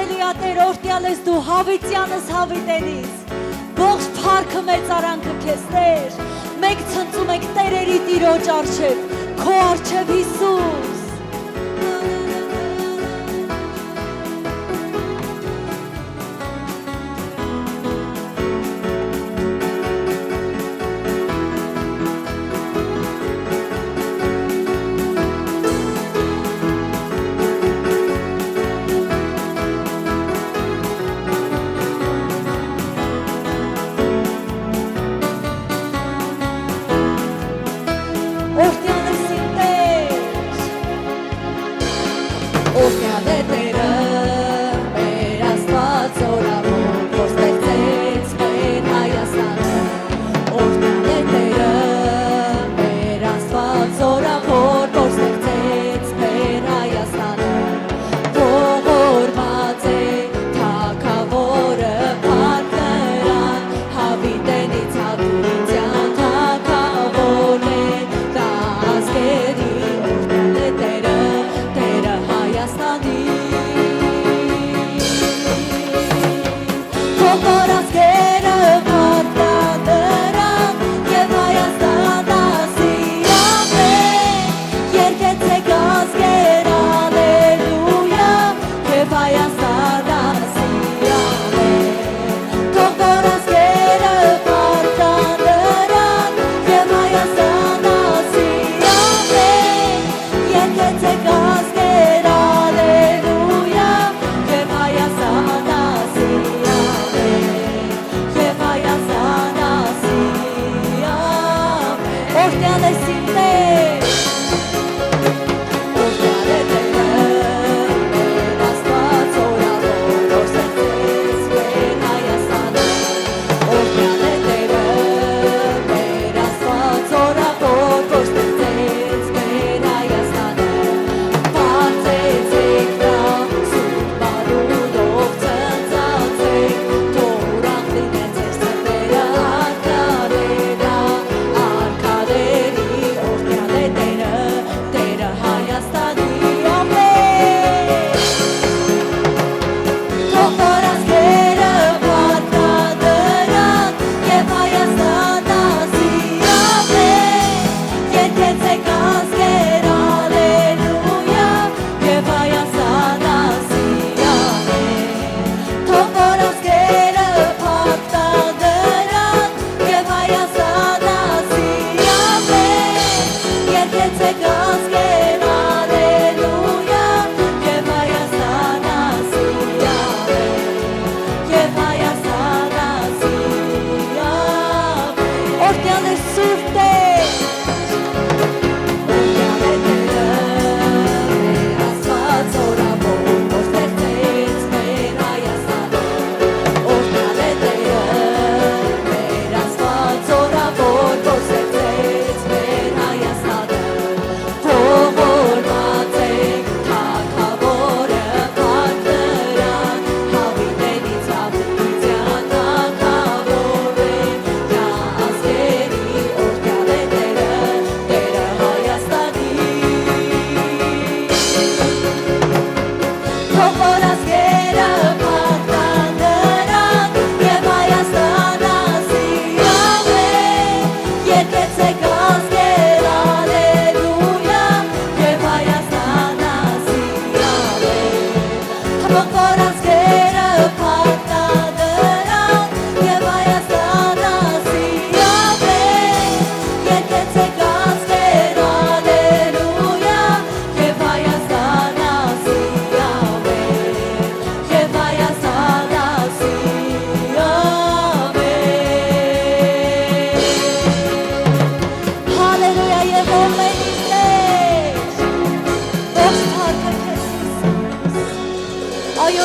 Հալելույա Տեր, օրհնյալ ես դու հավիտյանս հավիտենից, ողջ փառքը մեծարանքը քեզ Տեր, մենք ցնծում ենք Տերերի Տիրոջ առջև, քո առջև Հիսուս։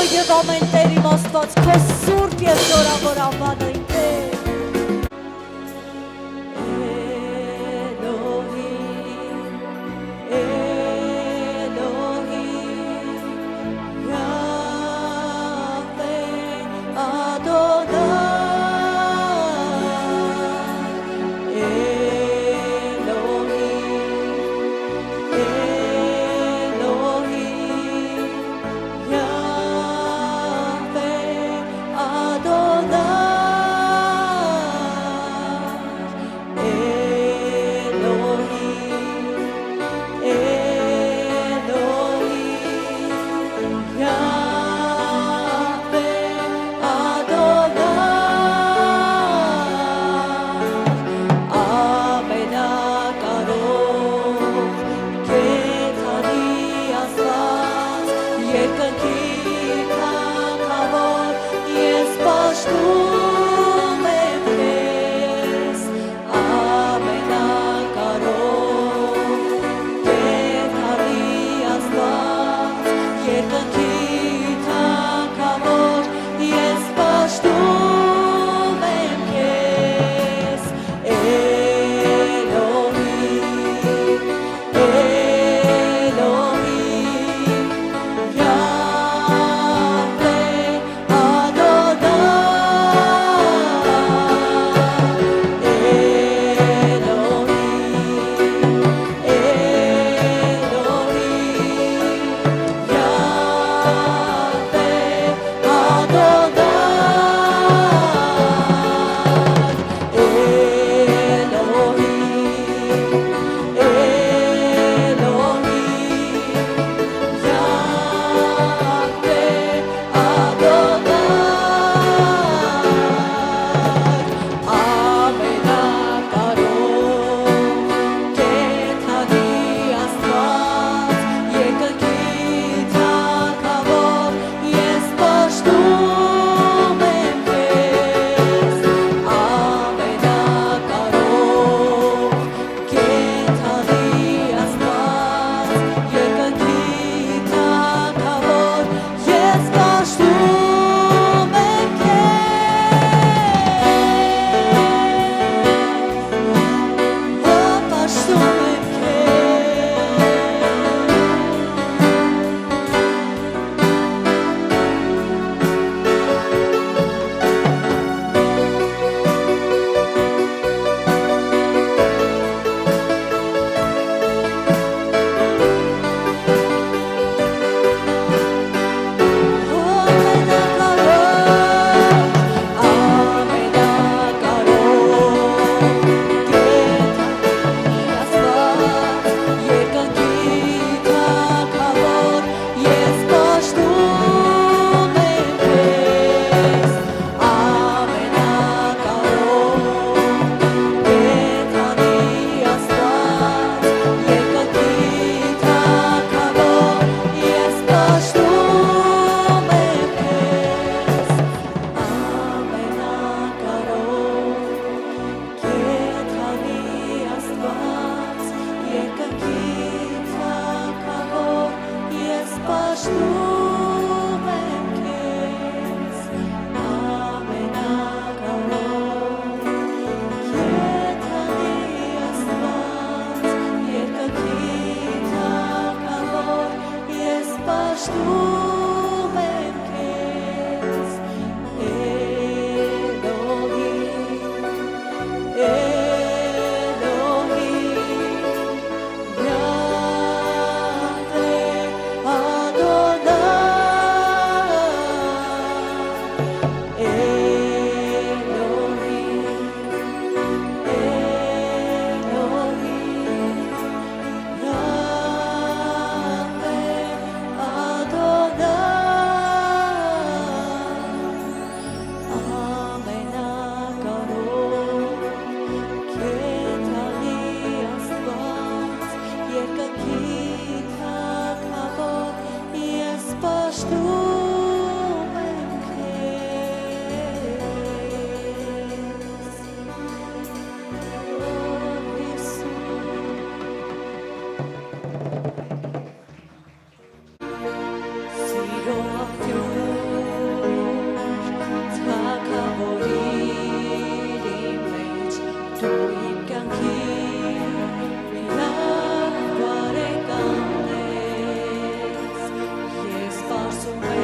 Եվ ամեն Տեր իմ Աստված, քո սուրբ և զորավոր անվանը իմ Տեր։ պաշտում եմ քեզ Yes,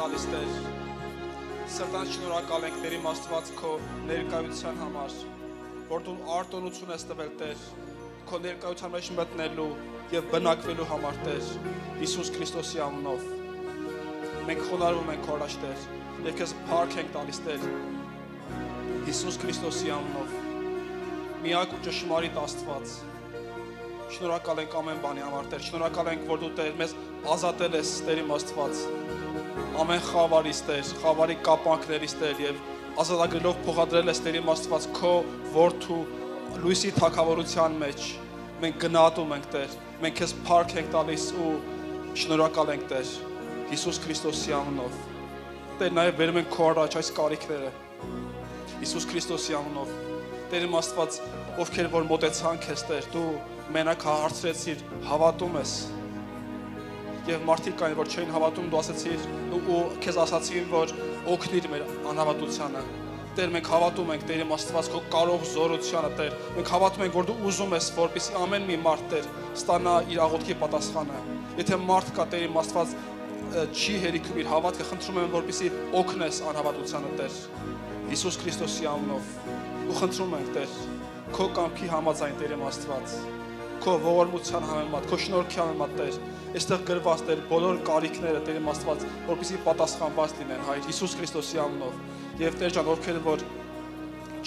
տալիս Տեր։ Սրտանց շնորհակալ ենք Տեր իմ Աստված քո ներկայության համար, որ դու արտոնություն ես տվել Տեր, քո ներկայության մեջ մտնելու եւ բնակվելու համար Տեր, Հիսուս Քրիստոսի անունով։ Մենք խոնարհվում ենք քո առաջ Տեր եւ քեզ փառք ենք տալիս Տեր, Հիսուս Քրիստոսի անունով։ Միակ ու ճշմարիտ Աստված, շնորհակալ ենք ամեն բանի համար Տեր, շնորհակալ ենք, որ դու Տեր մեզ ազատել ես Տեր իմ Աստված, ամեն խավարից Տեր, խավարի կապանքներից Տեր եւ ազատագրելով փոխադրել ես Տեր իմ Աստված քո որդու լույսի թագավորության մեջ։ Մենք գնահատում ենք Տեր, մենք քեզ փառք ենք տալիս ու շնորհակալ ենք Տեր, Հիսուս Քրիստոսի անունով։ Տեր նաեւ բերում ենք քո առաջ այս կարիքները, Հիսուս Քրիստոսի անունով։ Տեր իմ Աստված, ովքեր որ մոտեցան քեզ Տեր, դու մենակ հարցրեցիր, հավատում ես։ Եվ մարդիկ կային, որ չէին հավատում, դու ասացիր ու քեզ ասացին, որ օգնիր մեր անհավատությանը։ Տեր, մենք հավատում ենք Տեր իմ Աստված քո կարող զորությանը, Տեր։ Մենք հավատում ենք, որ դու ուզում ես, որպեսզի ամեն մի մարդ Տեր ստանա իր աղոթքի պատասխանը։ Եթե մարդ կա Տեր իմ Աստված չի հերիքում իր հավատքը, խնդրում եմ, որպեսզի օգնես անհավատությանը, Տեր։ Հիսուս Քրիստոսի անունով։ Ու խնդրում ենք Տեր, քո կամքի համաձայն Տեր իմ Աստված, քո ողորմության համեմատ, քո շնորհքի համեմատ Տեր, այստեղ գրված Տեր բոլոր կարիքները Տեր իմ Աստված, որպեսզի պատասխանված լինեն Հայր Հիսուս Քրիստոսի անունով։ Եվ Տեր ջան, ովքեր որ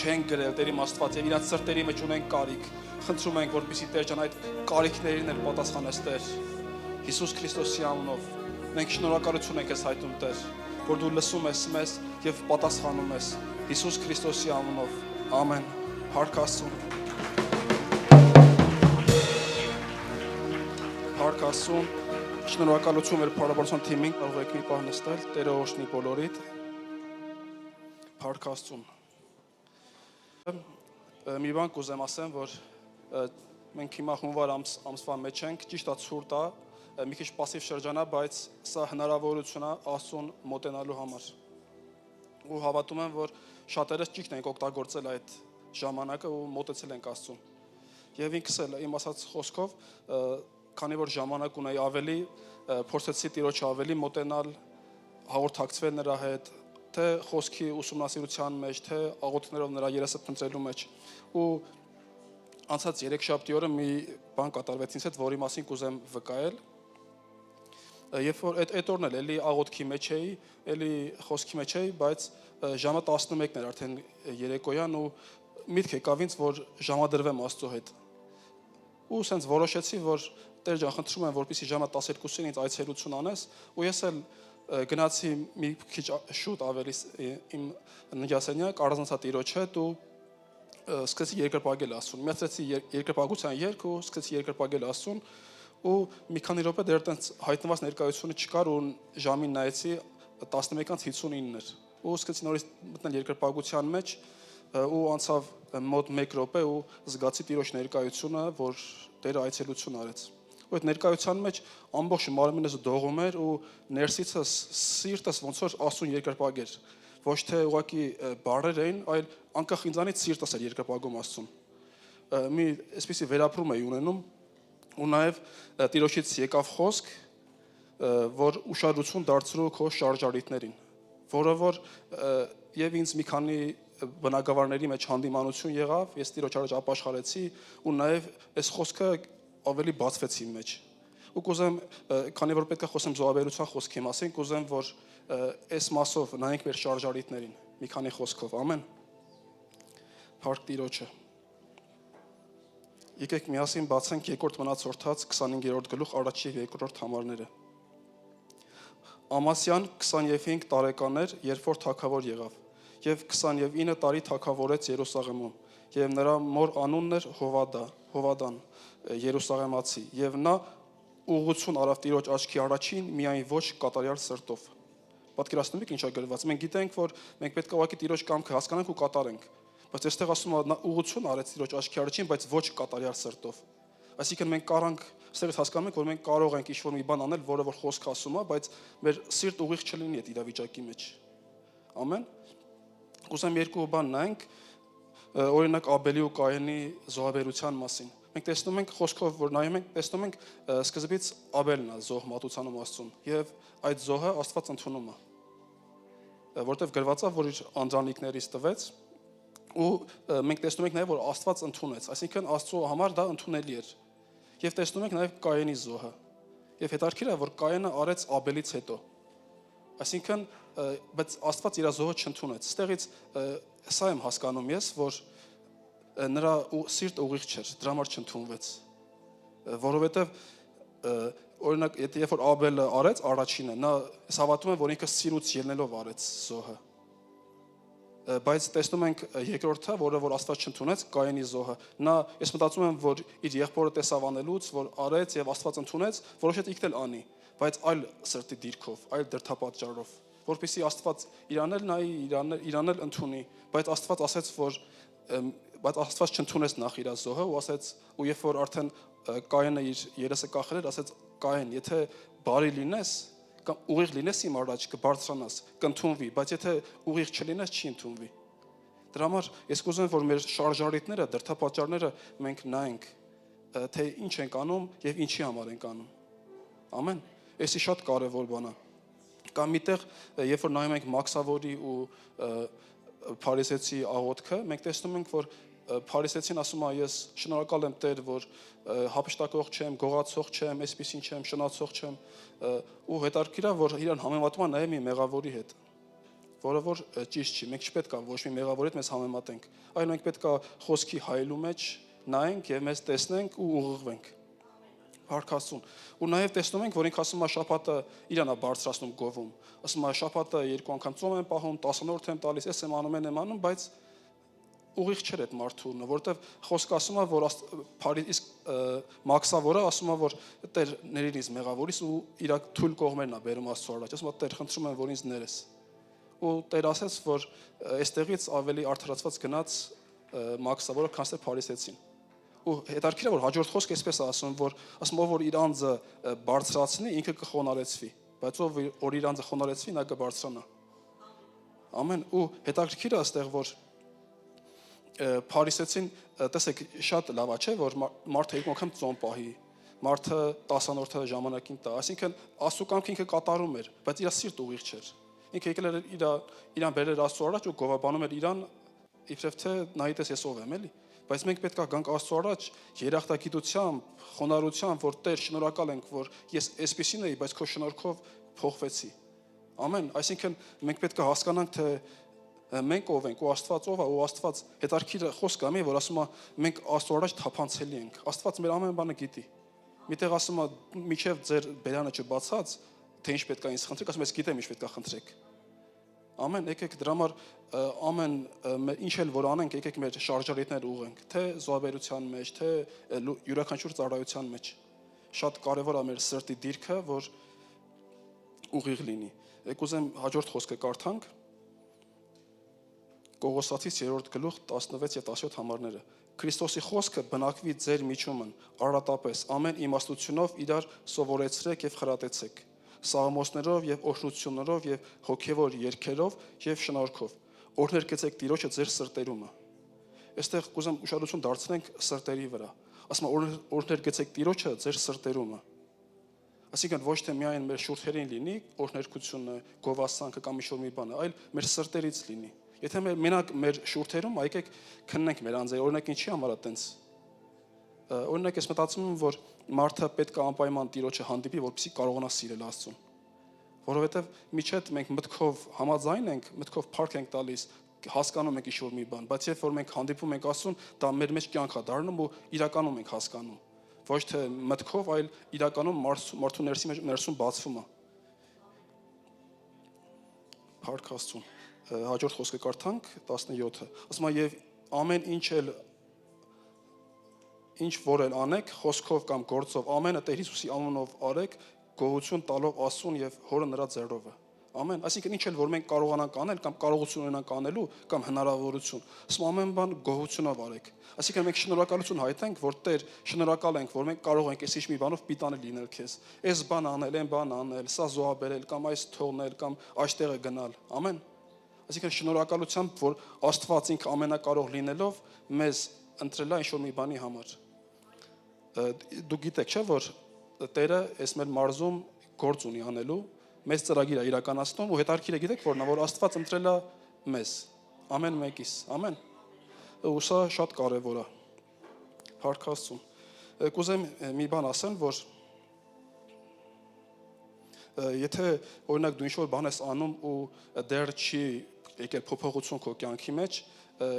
չեն գրել Տեր իմ Աստված եւ իրաց սրտերի մեջ ունեն կարիք, խնդրում ենք, որպեսզի Տեր ջան այդ կարիքներին էլ պատասխանես Տեր Հիսուս Քրիստոսի անունով։ Մենք շնորհակալություն ենք ես հայտնում Տեր, որ դու լսում ես մեզ եւ պատասխանում ես Հիսուս Քրիստոսի անունով։ Ամեն։ Փառք Աստծուն։ Փառք Աստծուն։ Շնորհակալություն մեր փառաբանության թիմին, կարող եք մի պահ նստել, Տերը օրհնի բոլորիդ։ Փառք Աստծուն։ Մի բան կուզեմ ասեմ, որ մենք հիմա հունվար ամսվա մեջ ենք, ճիշտ է ցուրտ է, մի քիչ пассив շրջան է, բայց սա հնարավորություն է Աստծուն մոտենալու համար։ Ու հավատում եմ, որ շատերս ճիշտ ենք օգտագործել այդ ժամանակը ու մոտեցել ենք Աստծուն։ Եվ ինքս էլ իմ ասած խոսքով, քանի որ ժամանակ ունեի ավելի, փորձեցի Տիրոջը ավելի մոտենալ, հաղորդակցվել նրա հետ, թե խոսքի ուսումնասիրության մեջ, թե աղոթքներով նրա երեսը փնտրելու մեջ։ Ու անցած 3 շաբթի օրը մի բան կատարվեց ինձ հետ, որի մասին կուզեմ վկայել։ Երբ որ այդ օրն էլ էլի աղոթքի մեջ էի, էլի խոսքի մեջ էի, բայց ժամը 11-ն էր արդեն երեկոյան ու միտք եկավ ինձ, որ ժամադրվեմ Աստծո հետ։ Ու սենց որոշեցի, որ Տեր ջան, խնդրում եմ, որպեսզի ժամը 12-ին ինձ այցելություն անես, ու ես էլ գնացի մի քիչ շուտ ավելի իմ նյասենյակ, առանձնացա Տիրոջ հետ ու սկսեցի երկրպագել Աստծուն։ Միացրեցի երկրպագության երգ ու սկսեցի երկրպագել Աստծուն ու մի քանի րոպե դեռ տենց հայտնված ներկայությունը չկար ու ժամին նայեցի 11:59 էր։ Ու սկսեցի նորից մտնել երկրպագության մեջ ու անցավ մոտ 1 րոպե ու զգացի Տիրոջ ներկայությունը, որ Տերը այցելություն արեց։ Ու այդ ներկայության մեջ ամբողջ մարմինս դողում էր ու ներսիցս սիրտս ոնց որ Աստծուն երկրպագեր։ Ոչ թե ուղղակի բառեր էին, այլ անկախ ինձանից սիրտս էր երկրպագում Աստծուն։ Մի այսպիսի վերապրում էի ունենում ու նաև Տիրոջից եկավ խոսք, որ ուշադրություն դարձրու քո շարժարիտներին, որը որ եւ ինձ մի քանի բնակավարների մեջ հանդիմանություն եղավ, ես Տիրոջ առաջ ապաշխարեցի ու նաև այս խոսքը ավելի բացվեց իմ մեջ։ Ու կուզեմ, քանի որ պետք է խոսեմ զոհաբերության խոսքի մասին, կուզեմ, որ այս մասով նայենք մեր շարժարիտներին, մի քանի խոսքով, ամեն։ Փառք Տիրոջը։ Եկեք միասին բացենք երկրորդ մնացորդաց 25-րդ գլուխ առաջի եւ երկրորդ համարները։ Ամասյան 25 տարեկան էր, երբ որ թագավոր եղավ, եւ 29 տարի թագավորեց Երուսաղեմում, եւ նրա մոր անունն էր Հովադան, Երուսաղեմացի, եւ նա ուղղություն արավ Տիրոջ աչքի առաջին միայն ոչ կատարյալ սրտով։ Պատկերացնում եք ինչա գրված։ Մենք գիտենք, որ մենք պետք է ուղղակի Տիրոջ կամքը հասկանանք ու կատարենք։ Բայց այստեղ ասում է նա ուղղություն արեց Տիրոջ աչքի առաջին, բայց ոչ կատարյալ սրտով։ Այսինքն մենք կարանք, այստեղ հասկանում ենք, որ մենք կարող ենք ինչ-որ մի բան անել, որը որ խոսքը ասում է, բայց մեր սիրտ ուղիղ չլինի այդ իրավիճակի մեջ։ Ամեն։ Կուզեմ երկու բան նայենք, օրինակ Աբելի ու Կայենի զոհաբերության մասին։ Մենք տեսնում ենք խոսքով, որ նայում ենք, տեսնում ենք սկզբից Աբելն է զոհ մատուցանում Աստծուն, եւ այդ զոհը Աստված ընդունում է։ որտեղ գրված է, որ իր անդրանիկներից տվեց ու մենք տեսնում ենք նաև որ Աստված ընդունեց, այսինքն Աստծո համար դա ընդունելի էր։ Եվ տեսնում ենք նաև Կայենի զոհը։ Եվ հետաքրքիր է, որ Կայենը արեց Աբելից հետո։ Այսինքն բայց Աստված իր զոհը չընդունեց։ Ստեղից սա եմ հասկանում ես, որ նրա սիրտը ուղիղ չէր, դրա համար չընդունվեց։ Որովհետև օրինակ, երբ որ Աբելը արեց առաջինը, նա հավատում եմ, որ ինքը սիրուց ելնելով արեց զոհը։ Բայց տեսնում ենք երկրորդը, որը որ Աստված չընդունեց, Կայենի զոհը։ Նա ես մտածում եմ, որ իր եղբորը տեսավ անելուց, որ արեց եւ Աստված ընդունեց, որոշեց ինքն էլ անի, բայց այլ սրտի դիրքով, այլ դրդապատճառով, որպեսզի Աստված իրան էլ նայի, իրան էլ ընդունի, բայց Աստված ասեց, որ բայց Աստված չընդունեց նախ իր զոհը ու ասեց, ու երբ որ արդեն Կայենը իր երեսը կախել էր, ասեց Կայեն, եթե բարի լինես, կամ ուղիղ լինես իմ առաջ կբարձրանաս, կընդունվի, բայց եթե ուղիղ չլինես, չի ընդունվի։ Դրա համար ես կուզեմ, որ մեր շարժարիտները, դրդապատճառները մենք նայենք, թե ինչ ենք անում եւ ինչի համար ենք անում։ Ամեն։ Էսի շատ կարեւոր բան է։ Կամ միտեղ, երբ որ նայում ենք Մաքսավորի ու Փարիսեցի աղոթքը, մենք տեսնում ենք, որ Փարիսեցին ասում է, ես շնորհակալ եմ Տեր, որ հափշտակող չեմ, գողացող չեմ, այսպեսին չեմ, շնացող չեմ, ու հետաքրքիր է, որ իրան համեմատում է նաև մի մեղավորի հետ, որը որ ճիշտ չի։ Մենք չպետք է ոչ մի մեղավորի հետ մեզ համեմատենք, այլ մենք պետք է խոսքի հայելու մեջ նայենք եւ մեզ տեսնենք ու ուղղվենք։ Փառքաստուն։ Ու նաև տեսնում ենք, որ ինքը ասում է շաբաթը իրան է բարձրացնում գովում։ Ասում է շաբաթը 2 անգամ ծոմ եմ պահում, 10-րդ եմ տալիս, ես եմ անում, բայց ուղիղ չէր այդ մարդուրը, որովհետև խոսքը ասում է, որ իսկ Մաքսավորը ասում է, որ Տեր ներին ինձ մեղավորից ու իր թույլ կողմերն է բերում Աստծո առաջ։ Ասում է, Տեր, խնդրում եմ, որ ինձ ներես։ Ու Տեր ասեց, որ այստեղից ավելի արդարացված գնաց Մաքսավորը, քան թե Փարիսեցին։ Ու հետաքրքիր է, որ հաջորդ խոսքը այսպես է ասում, ով որ իր անձը բարձրացնի, ինքը կխոնարհեցվի, բայց ով որ իր անձը խոնարհեցվի, նա կբարձրանա։ Ամեն։ Ու հետաքրքիր է այստեղ, որ Փարիսեցին, տեսեք, շատ լավ է, չէ, որ մարդը 2 անգամ ծոմ պահի, մարդը 10-րդ ժամանակին տա, այսինքն Աստծո կամքը ինքը կատարում էր, բայց իր սիրտը ուղիղ չէր։ Ինքը եկել էր իրան բերել Աստծո առաջ ու գովաբանում էր իրան, իբրև թե նայիտես ես ով եմ, էլի։ Բայց մենք պետք է գանք Աստծո առաջ երախտագիտությամբ, խոնարհությամբ, որ Տեր, շնորհակալ ենք, որ ես այսպեսին էի, բայց քո շնորհքով փոխվեցի։ Ամեն, այսինքն մենք պետք է հասկանանք, թե մենք ով ենք ու Աստված ով է, ու Աստված հետարքիրը խոսք ամի, որ ասում է մենք Աստծո առաջ թափանցելի ենք։ Աստված մեր ամեն բանը գիտի։ Միտեղ ասում է միջև ձեր բերանը չբացած, թե ինչ պետք է ինձ խնդրեք, ասում ես գիտեմ ինչ պետք է խնդրեք։ Ամեն, եկեք դրա համար ամեն ինչ էլ որ անենք, եկեք մեր շարժարիտներ ուղենք, թե զոհաբերության մեջ, թե յուրաքանչյուր ծառայության մեջ։ Շատ կարևոր է մեր սրտի դիրքը, որ ուղիղ լինի։ Եկեք ուզեմ հաջորդ խոսքը կարդանք։ Կողոսացիս 3-րդ գլուխ 16 եւ 17 համարները։ Քրիստոսի խոսքը բնակվի ձեր միջումն, առատապես ամեն իմաստությունով իրար սովորեցրեք եւ խրատեցեք, սաղմոսներով եւ օրհնություններով եւ հոգեվոր երգերով եւ շնորհքով։ Օրհներգեցեք Տիրոջը ձեր սրտերումը։ Այստեղ կուզեմ ուշադրություն դարձնենք սրտերի վրա։ Ասում է օրհներգեցեք Տիրոջը ձեր սրտերումը։ Այսինքն ոչ թե միայն մեր շուրթերին լինի օրհներգությունը, գովասանքը կամ ինչ-որ մի բան, այլ մեր սրտերից լինի։ Եթե մենակ մեր շուրթերում եկեք քննենք մեր անձերը, օրինակ ինչի համար է տենց։ Օրինակ ես մտածում եմ, որ մարդը պետք է անպայման Տիրոջը հանդիպի, որպեսզի կարողանա սիրել Աստծուն։ Որովհետև միջև մենք մտքով համաձայն ենք, մտքով փառք ենք տալիս, հասկանում ենք ինչ-որ մի բան, բայց երբ որ մենք հանդիպում ենք Աստծուն, դա մեր մեջ կյանք է դառնում ու իրականում ենք հասկանում։ Ոչ թե մտքով, այլ իրականում մարդու ներսում բացվում է։ Փառք Աստծուն։ Հաջորդ խոսքը կարդանք 17-ը։ Ասում է եւ ամեն ինչ որ էլ անեք, խոսքով կամ գործով, ամենը Տեր Հիսուսի անունով արեք, գոհություն տալով Աստծուն եւ Հորը նրա ձեռովը։ Ամեն, այսինքն ինչ էլ որ մենք կարողանանք անել կամ կարողություն ունենանք անելու կամ հնարավորություն, ասում ամեն բան գոհությունով արեք։ Այսինքն մենք շնորհակալություն հայտնենք, որ Տեր, շնորհակալ ենք, որ մենք կարող ենք այս մի բանով պիտանը լինել քեզ։ Այս բան անել, այն բան անել, սա զոհաբերել կամ այս թողնել կամ այստեղը գնալ։ Ամեն։ Այսինքն շնորհակալությամբ, որ Աստված ինքը ամենակարող լինելով մեզ ընտրել է ինչ-որ մի բանի համար։ Դու գիտեք, չէ՞, որ Տերը այս մեր մարզում գործ ունի անելու, մեծ ծրագիր է իրականացնում ու հետարքիրը գիտեք որն է, որ Աստված ընտրել է մեզ, ամեն մեկիս, ամեն։ Ու սա շատ կարևոր է։ Փառք Աստծուն։ Կուզեմ մի բան ասեմ, որ եթե օրինակ դու ինչ-որ բան ես անում ու դեռ չի եկել փոփոխություն քո կյանքի մեջ,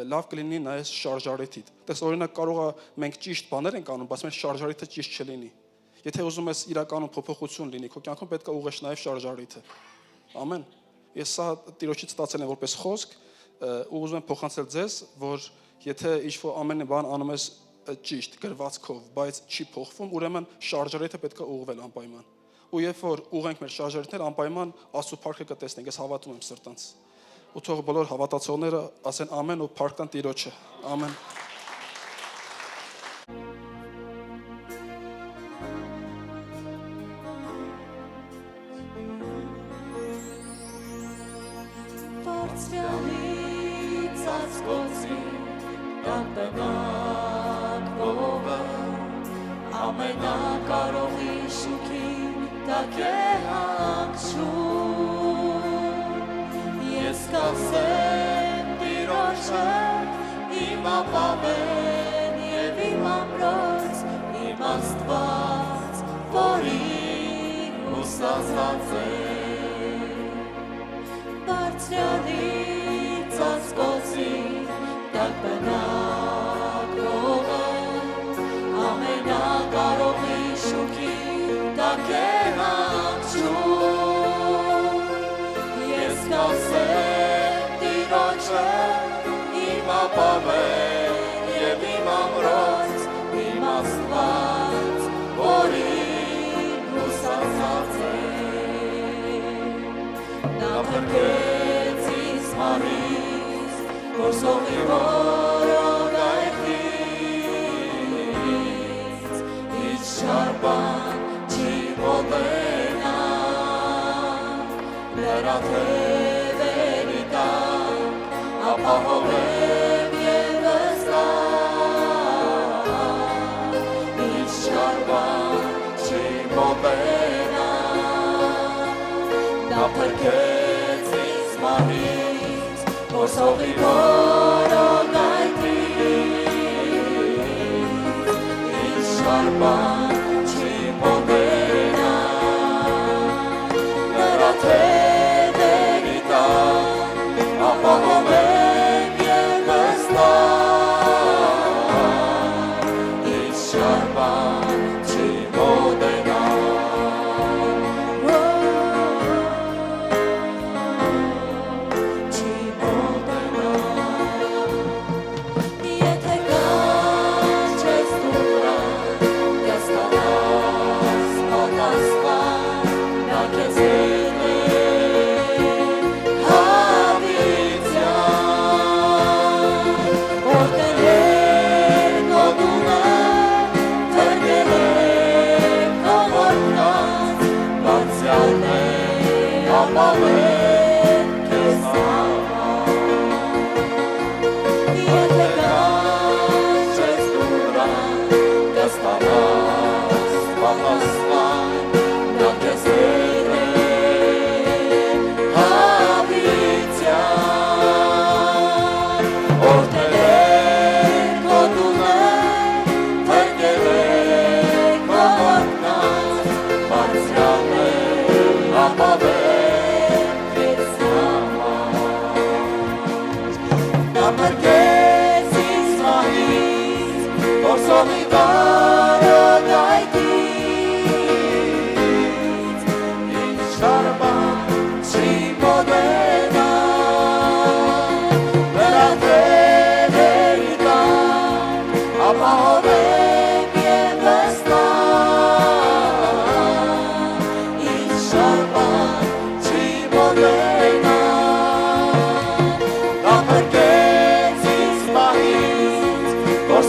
լավ կլինի նայես շարժարիթիդ։ Տես օրինակ կարող է մենք ճիշտ բաներ ենք անում, բայց մեր շարժարիթը ճիշտ չլինի։ Եթե ուզում ես իրականում փոփոխություն լինի, քո կյանքում պետք է ուղղես նաև շարժարիթը։ Ամեն։ Ես սա Տիրոջից ստացել եմ որպես խոսք, ու ուզում եմ փոխանցել ձեզ, որ եթե ինչ-որ ամեն բան անում ես ճիշտ գրվածքով, բայց չի փոխվում, ուրեմն շարժարիթը պետք է ուղղվել անպայման։ Ու երբ որ ուղենք մեր շարժարիթները, անպայման Աստծո փառքը կտեսնենք, ես հավատում եմ սրտանց։ Ու թող բոլոր հավատացողները ասեն ամեն ու փառք տան Տիրոջը։ Ամեն։ Բարձրալից ածկոցի տապնակ ողը ամենակարողի շուքին տակ է հանգչում ես կասեմ Տիրոջը իմ ապավեն և իմ ամրոց իմ Աստված որին հուսացած է Բարձրալից ածկոցի տակ բնակ ողը ամենակարողի շուքին տակ է հանգչում ես կասեմ Տիրոջը իմ ապավեն և իմ ամրոց իմ Աստված որին հուսացած է Նա փրկեց ինձ մարից, որսողի որոդայքից, ինձ շարբան չի մոտենա, նրա թևերի տակ, ապահով եմ և վստահ, ինձ շարբան չի մոտենա, նա փրկեց ինձ մարից, որսողի որոդայքից, ինձ շարբան չի մոտենա, նրա թևերի տակ, ապահով եմ և վստահ, ինձ շարբան չի մոտենա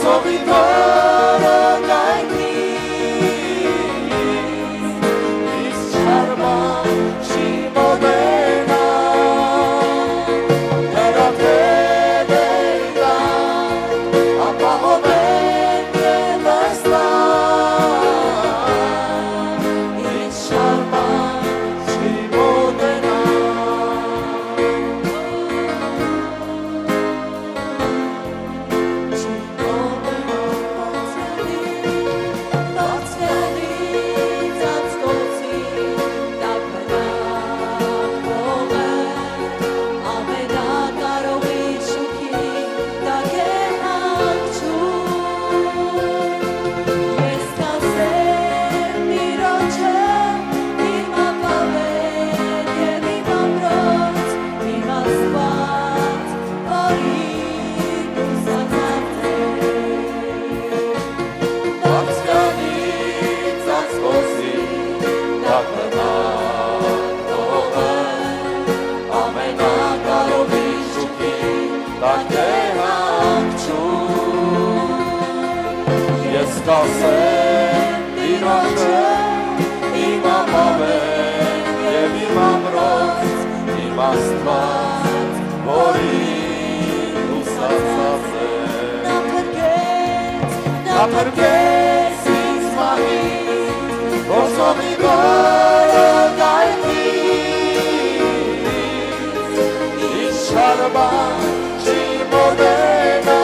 Sorry, Աստված, որին ուսացած է, նա փրկեց ինձ մահից, ոսողի գայթից, ինչ շարբան չի մոտենա,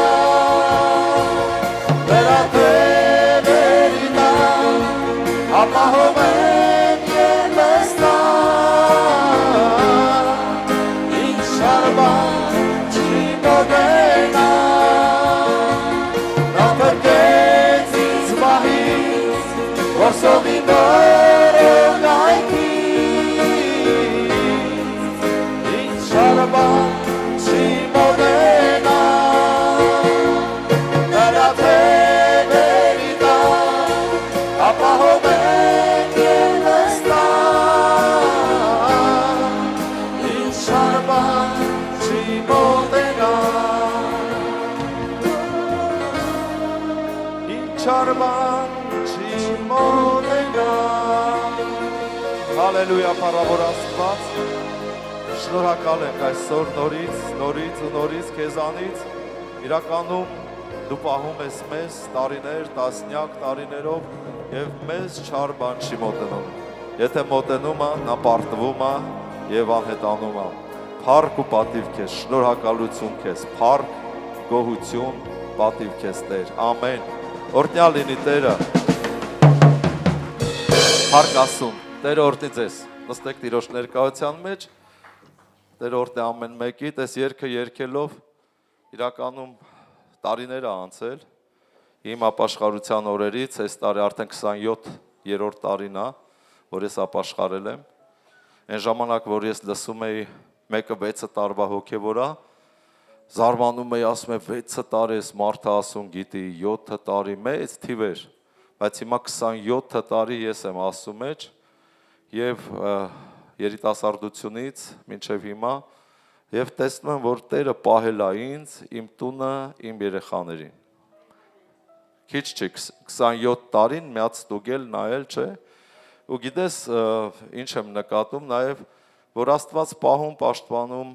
վերատևերի նա, ապահով են և վստահ, ինչ շարբան չի մոտենա, նա փրկեց ինձ մահից, ոսողի գայթից, ինչ շարբան չի մոտենա, վերատևերի նա, ապահով են և վստահ, ինչ շարբան չի մոտենա, ինչ շարբան չի մոտենա։ Հալելույա, փառավոր Աստված, շնորհակալ ենք այսօր նորից քեզանից, իրականում դու պահում ես մեզ տարիներ, տասնյակ տարիներով և մեզ չար բան չի մոտենում, եթե մոտենում է, նա պարտվում է և անհետանում է, փառք ու պատիվ քեզ, շնորհակալություն քեզ, փառք, գոհություն, պատիվ քեզ Տեր, ամեն, օրհնյալ լինի Տերը, փառք ասում, Տերը օրհնի ձեզ, նստեք Տիրոջ ներկայության մեջ, Տերը օրհնի ամեն մեկի, տես երգը երգելով, իրականում տարիներ է անցել, իմ ապաշխարության օրերից, այս տարի արդեն 27-րդ տարին է, որ ես ապաշխարել եմ, այն ժամանակ, որ ես լսում էի մեկը 6 տարվա հոգևոր է, զարմանում էի, ասում է 6 տարի ես մարդը ասում գիտի, 7 տարի մեծ թիվ էր, բայց հիմա 27 տարի ես եմ ասում մեջ և երիտասարդությունից մինչև հիմա և տեսնում եմ, որ Տերը պահել է ինձ, իմ տունը, իմ երեխաներին։ Քիչ չի, 27 տարին միած ստուգել, նայել, չէ, ու գիտես, ինչ եմ նկատում, նաև, որ Աստված պահում, պաշտպանում,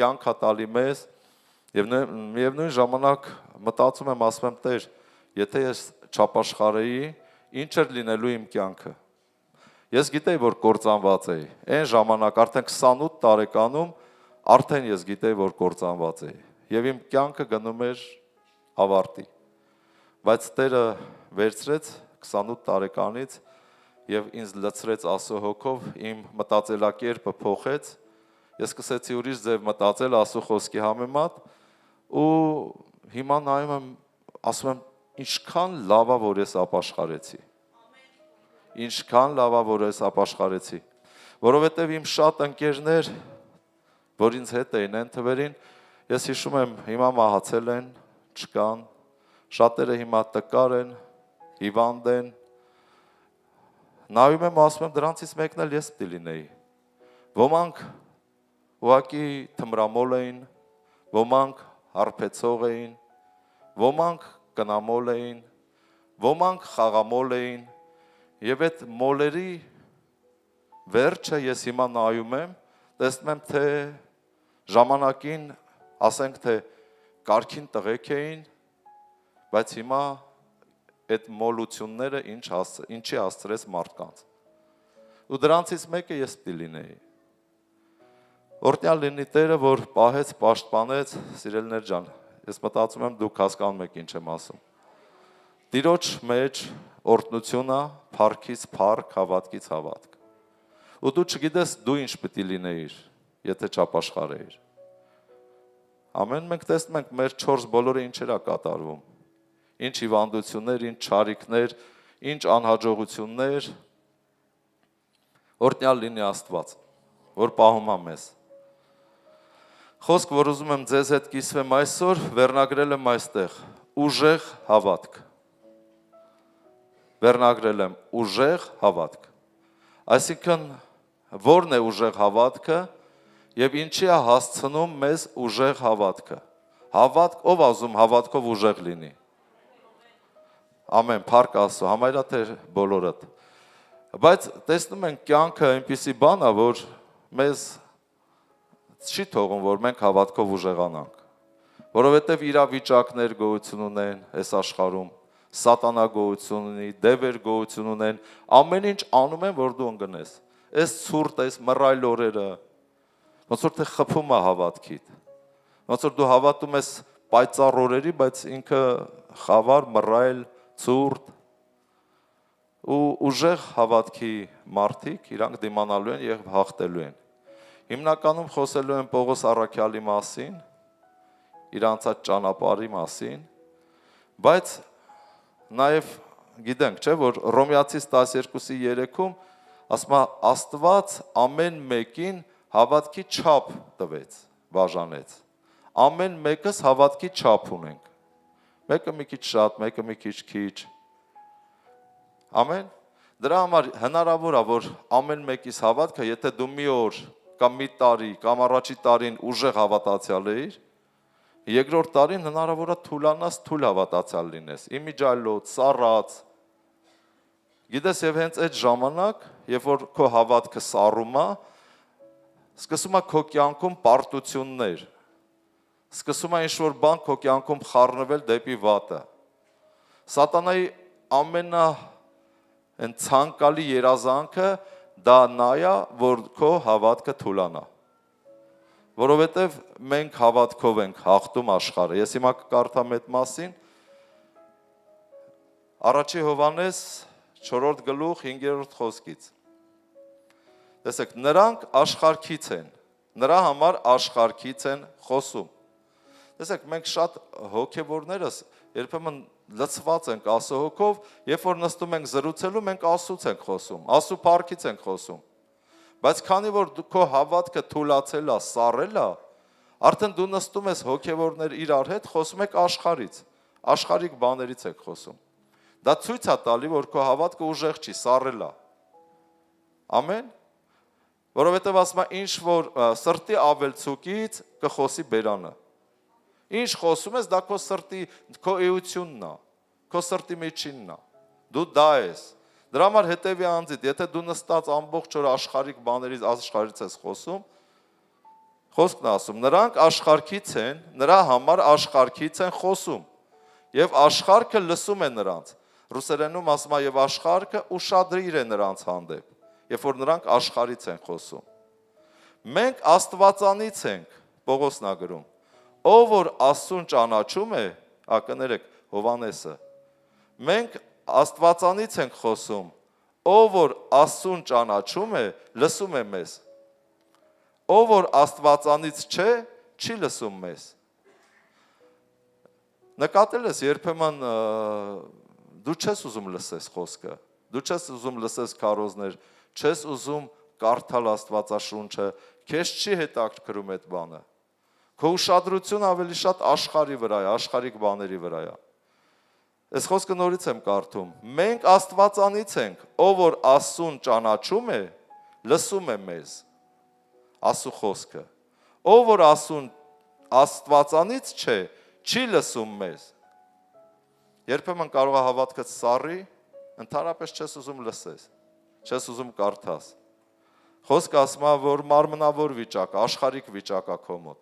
կյանք է տալի մեզ, և նույն ժամանակ մտածում եմ, ասում եմ, Տեր, եթե ես չապաշխարեի, ինչ էր լինելու իմ կյանքը։ Ես գիտեի, որ կործանված էի, այն ժամանակ արդեն 28 տարեկանում, արդեն ես գիտեի, որ կործանված էի, և իմ կյանքը գնում էր ավարտի, բայց Տերը վերցրեց 28 տարեկանից և ինձ լցրեց Աստծո հոգով, իմ մտածելակերպը փոխեց, ես սկսեցի ուրիշ ձև մտածել Աստծո խոսքի համեմատ ու հիմա նայում եմ, ասում եմ, ինչքան լավ է, որ ես ապաշխարեցի, ինչքան լավ է, որ ես ապաշխարեցի, որովհետև իմ շատ ընկերներ, որ ինձ հետ էին են թվերին, ես հիշում եմ, հիմա մահացել են, չկան, շատերը հիմա տկար են, հիվանդ են, նայում եմ, ասում եմ, դրանցից մեկն էլ ես պիտի լինեի, ոմանք ուղղակի թմրամոլ էին, ոմանք հարբեցող էին, ոմանք կնամոլ էին, ոմանք խաղամոլ էին, և այդ մոլերի վերջը ես հիմա նայում եմ, տեսնում եմ, թե ժամանակին, ասենք, թե կարգին տղեկ էին, բայց հիմա այդ մոլությունները ինչի հասցրեց մարդկանց։ Ու դրանցից մեկը ես պիտի լինեի։ Օրհնյալ լինի Տերը, որ պահեց, պաշտպանեց, սիրելիներ ջան, ես մտածում եմ դուք հասկանում եք ինչ եմ ասում։ Տիրոջ մեջ օրհնությունը փառքից փառք, հավատքից հավատք։ Ու դու չգիտես դու ինչ պիտի լինեիր, եթե չապաշխարեիր։ Ամեն մենք տեսնում ենք մեր 4 բոլորը ինչեր է կատարվում։ Ինչ հիվանդություններ, ինչ չարիքներ, ինչ անհաջողություններ, օրհնյալ լինի Աստված, որ պահում է մեզ։ Խոսք, որ ուզում եմ ձեզ հետ կիսվեմ այսօր, վերնագրել եմ այստեղ, ուժեղ հավատք։ Վերնագրել եմ ուժեղ հավատք։ Այսինքն, որն է ուժեղ հավատքը և ինչի է հասցնում մեզ ուժեղ հավատքը։ Հավատք, ով ասում հավատքով ուժեղ լինի։ Ամեն, փառք Աստծո, համարյա թե բոլորդ։ Բայց տեսնում ենք կյանքը այնպիսի բան է, որ մեզ չի թողում, որ մենք հավատքով ուժեղանանք, որովհետև իրավիճակներ գոյություն ունեն այս աշխարհում, սատանա գոյություն ունի, դևեր գոյություն ունեն, ամեն ինչ անում են, որ դու ընկնես։ Այս ցուրտ, այս մռայլ օրերը, ոնց որ թե խփում է հավատքիդ, ոնց որ դու հավատում ես պայծառ օրերի, բայց ինքը խավար, մռայլ, ցուրտ ու ուժեղ հավատքի մարդիկ իրանք դիմանալու են եւ հաղթելու են։ Հիմնականում խոսելու են Պողոս առաքյալի մասին, իրանց այդ ճանապարհի մասին, բայց նաև գիտենք, չէ, որ Հռոմեացիս 12:3-ում ասում է Աստված ամեն մեկին հավատքի չափ տվեց, բաժանեց։ Ամեն մեկս հավատքի չափ ունենք։ Մեկը մի քիչ շատ, մեկը մի քիչ քիչ։ Ամեն։ Դրա համար հնարավոր է, որ ամեն մեկիս հավատքը, եթե դու մի օր կամ մի տարի կամ առաջի տարին ուժեղ հավատացյալ էիր, երկրորդ տարին հնարավոր է թուլանաս, թույլ հավատացյալ լինես, իմիջայլոց, սառած։ Գիտես, եւ հենց այդ ժամանակ, երբ որ քո հավատքը սառում է, սկսում է քո կյանքում պարտություններ, սկսում է ինչ-որ բան քո կյանքում խառնվել դեպի վատը։ Սատանայի ամենա այն ցանկալի երազանքը դա նա է, որ քո հավատքը թուլանա։ Որովհետև մենք հավատքով ենք հաղթում աշխարհը։ Ես հիմա կկարդամ այդ մասին։ Առաջի Հովհաննես 4-րդ գլուխ 5-րդ խոսքից։ Տեսեք, նրանք աշխարհքից են, նրա համար աշխարհքից են խոսում։ Տեսեք, մենք շատ հոգևորներս երբեմն լցված ենք Աստծո հոգով, երբ որ նստում ենք զրուցելու, մենք Աստծուց ենք խոսում, Աստծո փառքից ենք խոսում։ Բայց քանի որ քո հավատքը թուլացել է, սառել է, արդեն դու նստում ես հոգևորներ իրար հետ, խոսում եք աշխարհից, աշխարհիկ բաներից եք խոսում։ Դա ցույց է տալի, որ քո հավատքը ուժեղ չի, սառել է։ Ամեն։ Որովհետև ասում է, ինչ որ սրտի ավելցուկից կխոսի բերանը։ Ինչ խոսում ես, դա քո սրտի, քո էությունն է, քո սրտի միջինն է։ Դու դա ես։ Դրա համար հետևի անձիդ, եթե դու նստած ամբողջ օր աշխարհիկ բաներից աշխարհից ես խոսում, խոսքն ասում, նրանք աշխարհքից են, նրա համար աշխարհքից են խոսում, եւ աշխարհքը լսում է նրանց։ Ռուսերենում ասում է եւ աշխարհքը ուշադրիր է նրանց հանդեպ, երբ որ նրանք աշխարհից են խոսում։ Մենք Աստվածանից ենք, Պողոսն է գրում, ով որ Աստծուն ճանաչում է, կներեք Հովհաննեսը, մենք Աստվածանից ենք խոսում, ով որ Աստծուն ճանաչում է, լսում է մեզ։ Ով որ Աստվածանից չէ, չի լսում մեզ։ Նկատել ես երբեմն դու չես ուզում լսես խոսքը, դու չես ուզում լսես քարոզներ, չես ուզում կարդալ Աստվածաշունչը, քեզ չի հետաքրքրում այդ բանը։ Քո ուշադրությունը ավելի շատ աշխարհի վրա է, աշխարհիկ բաների վրա է։ Այս խոսքը նորից եմ կարդում։ Մենք Աստվածանից ենք, ով որ Աստծուն ճանաչում է, լսում է մեզ։ Աստծո խոսքը։ Ով որ Աստվածանից չէ, չի լսում մեզ։ Երբեմն կարող է հավատքդ սառի, ընդհանրապես չես ուզում լսես, չես ուզում կարդաս։ Խոսքը ասում է, որ մարմնավոր վիճակ, աշխարհիկ վիճակ է քո մոտ։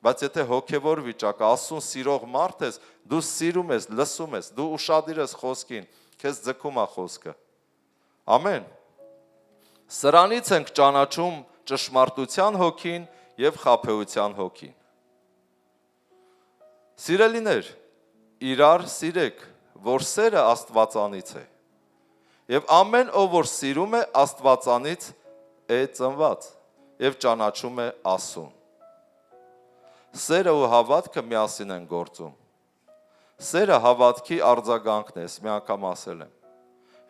Բայց եթե հոգևոր վիճակը, Աստծուն սիրող մարդ ես, դու սիրում ես, լսում ես, դու ուշադիր ես խոսքին, քեզ ձգում է խոսքը։ Ամեն։ Սրանից ենք ճանաչում ճշմարտության հոգին եւ խաբեության հոգին։ Սիրելիներ, իրար սիրեք, որ սերը Աստվածանից է։ Եվ ամեն ով որ սիրում է, Աստվածանից է ծնված եւ ճանաչում է Աստծուն։ Սերը ու հավատքը միասին են գործում։ Սերը հավատքի արձագանքն է, մի անգամ ասել եմ։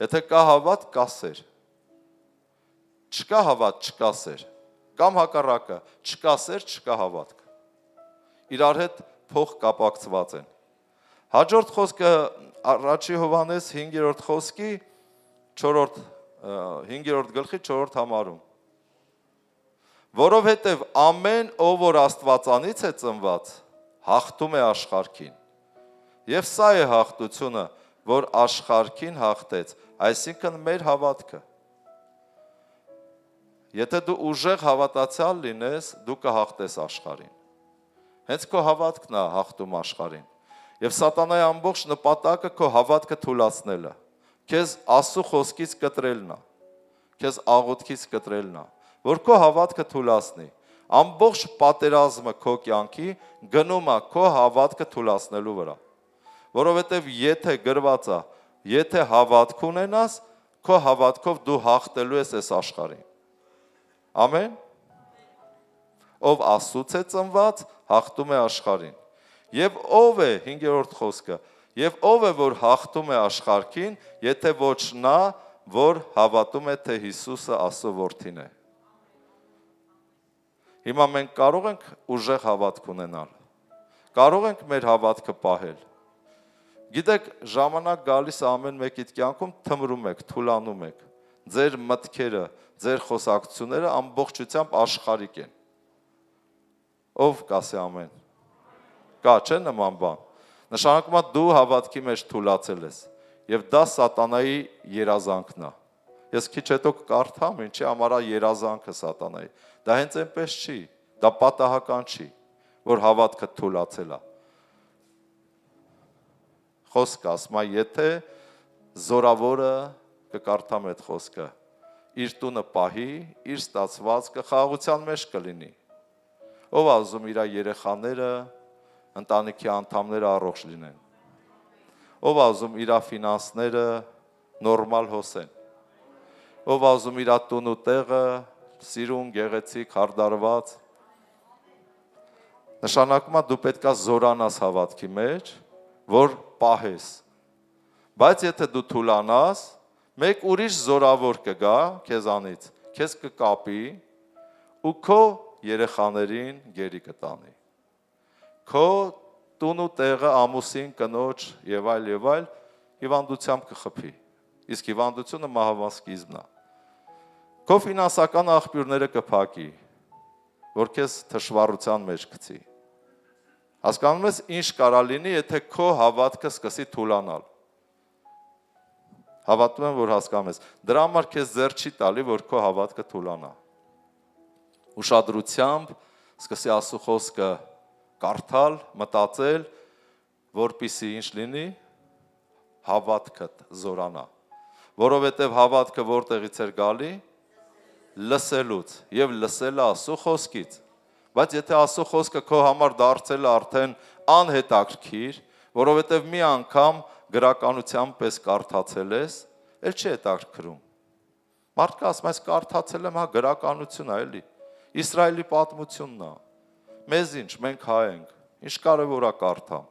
Եթե կա հավատ, կա սեր։ Չկա հավատ, չկա սեր։ Կամ հակառակը, չկա սեր, չկա հավատք։ Իրար հետ փող կապակցված են։ Հաջորդ խոսքը առաջի Հովհաննես 5-րդ խոսքի 5-րդ գլխի 4-րդ համարում։ Որովհետև ամեն ով որ Աստվածանից է ծնված, հաղթում է աշխարհքին։ Եվ սա է հաղթությունը, որ աշխարհքին հաղթեց, այսինքն մեր հավատքը։ Եթե դու ուժեղ հավատացյալ լինես, դու կհաղթես աշխարհին։ Հենց քո հավատքն է հաղթում աշխարհին։ Եվ սատանայի ամբողջ նպատակը քո հավատքը թուլացնելը, քեզ Աստծո խոսքից կտրելն է, քեզ աղոթքից կտրելն է, որ քո հավատքը թուլացնի։ Ամբողջ պատերազմը քո կյանքի գնում է քո հավատքը թուլացնելու վրա։ Որովհետև եթե գրված է, եթե հավատք ունենաս, քո հավատքով դու հաղթելու ես այս աշխարհին։ Ամեն։ Ով Աստծուց է ծնված, հաղթում է աշխարհին։ Եվ ով է 5-րդ խոսքը, եւ ով է որ հաղթում է աշխարհին, եթե ոչ նա, որ հավատում է, թե Հիսուսը Աստծո որդին է։ Հիմա մենք կարող ենք ուժեղ հավատք ունենալ։ Կարող ենք մեր հավատքը պահել։ Գիտեք, ժամանակ գալիս է ամեն մեկիդ կյանքում թմրում եք, թուլանում եք։ Ձեր մտքերը, ձեր խոսակցությունները ամբողջությամբ աշխարհիկ են։ Ով կասի ամեն։ Կա չէ նման բան։ Նշանակում է դու հավատքի մեջ թուլացել ես։ Եվ դա սատանայի երազանքն է։ Ես քիչ հետո կկարդամ, ինչի համար է երազանքը սատանայի։ Դա հենց այնպես չի, դա պատահական չի, որ հավատքը թուլացել է։ Խոսքը ասում է, եթե զորավորը կկարդամ այդ խոսքը, իր տունը պահի, իր ստացվածքը խաղաղության մեջ կլինի։ Ով ուզում իր երեխաները, ընտանիքի անդամները առողջ լինեն։ Ով ուզում իր ֆինանսները նորմալ հոսեն։ Ով ուզում իր տուն ու տեղը սիրուն, գեղեցիկ, հարդարված։ Նշանակում է դու պետքա զորանաս հավատքի մեջ, որ պահես։ Բայց եթե դու թուլանաս, մեկ ուրիշ զորավոր կգա քեզանից, քեզ կկապի ու քո երեխաներին գերի կտանի։ Քո տուն ու տեղը ամուսին, կնոջ եւ այլ հիվանդությամբ կխփի։ Իսկ հիվանդությունը մահվան սկիզբն է։ Քո ֆինանսական աղբյուրները կփակի, որ քեզ թշվառության մեջ գցի։ Հասկանում ես ինչ կարա լինի, եթե քո հավատքը սկսի թուլանալ։ Հավատում եմ, որ հասկանում ես։ Դրա համար քեզ ձեռ չի տալի, որ քո հավատքը թուլանա։ Ուշադրությամբ սկսի Աստծո խոսքը կարդալ, մտածել, որպեսզի ինչ լինի, հավատքդ զորանա։ Որովհետև հավատքը որտեղից էր գալի, լսելուց, եւ լսելը Աստծո խոսքից։ Բայց եթե Աստծո խոսքը քո համար դարձել է արդեն անհետաքրքիր, որովհետև մի անգամ գրականության պես կարդացել ես, էլ չի հետաքրքրում։ Մարդը ասում է, կարդացել եմ, հա գրականություն է, էլի։ Իսրայելի պատմությունն է։ Մեզ ինչ, մենք հայ ենք, ինչ կարևոր է կարդամ։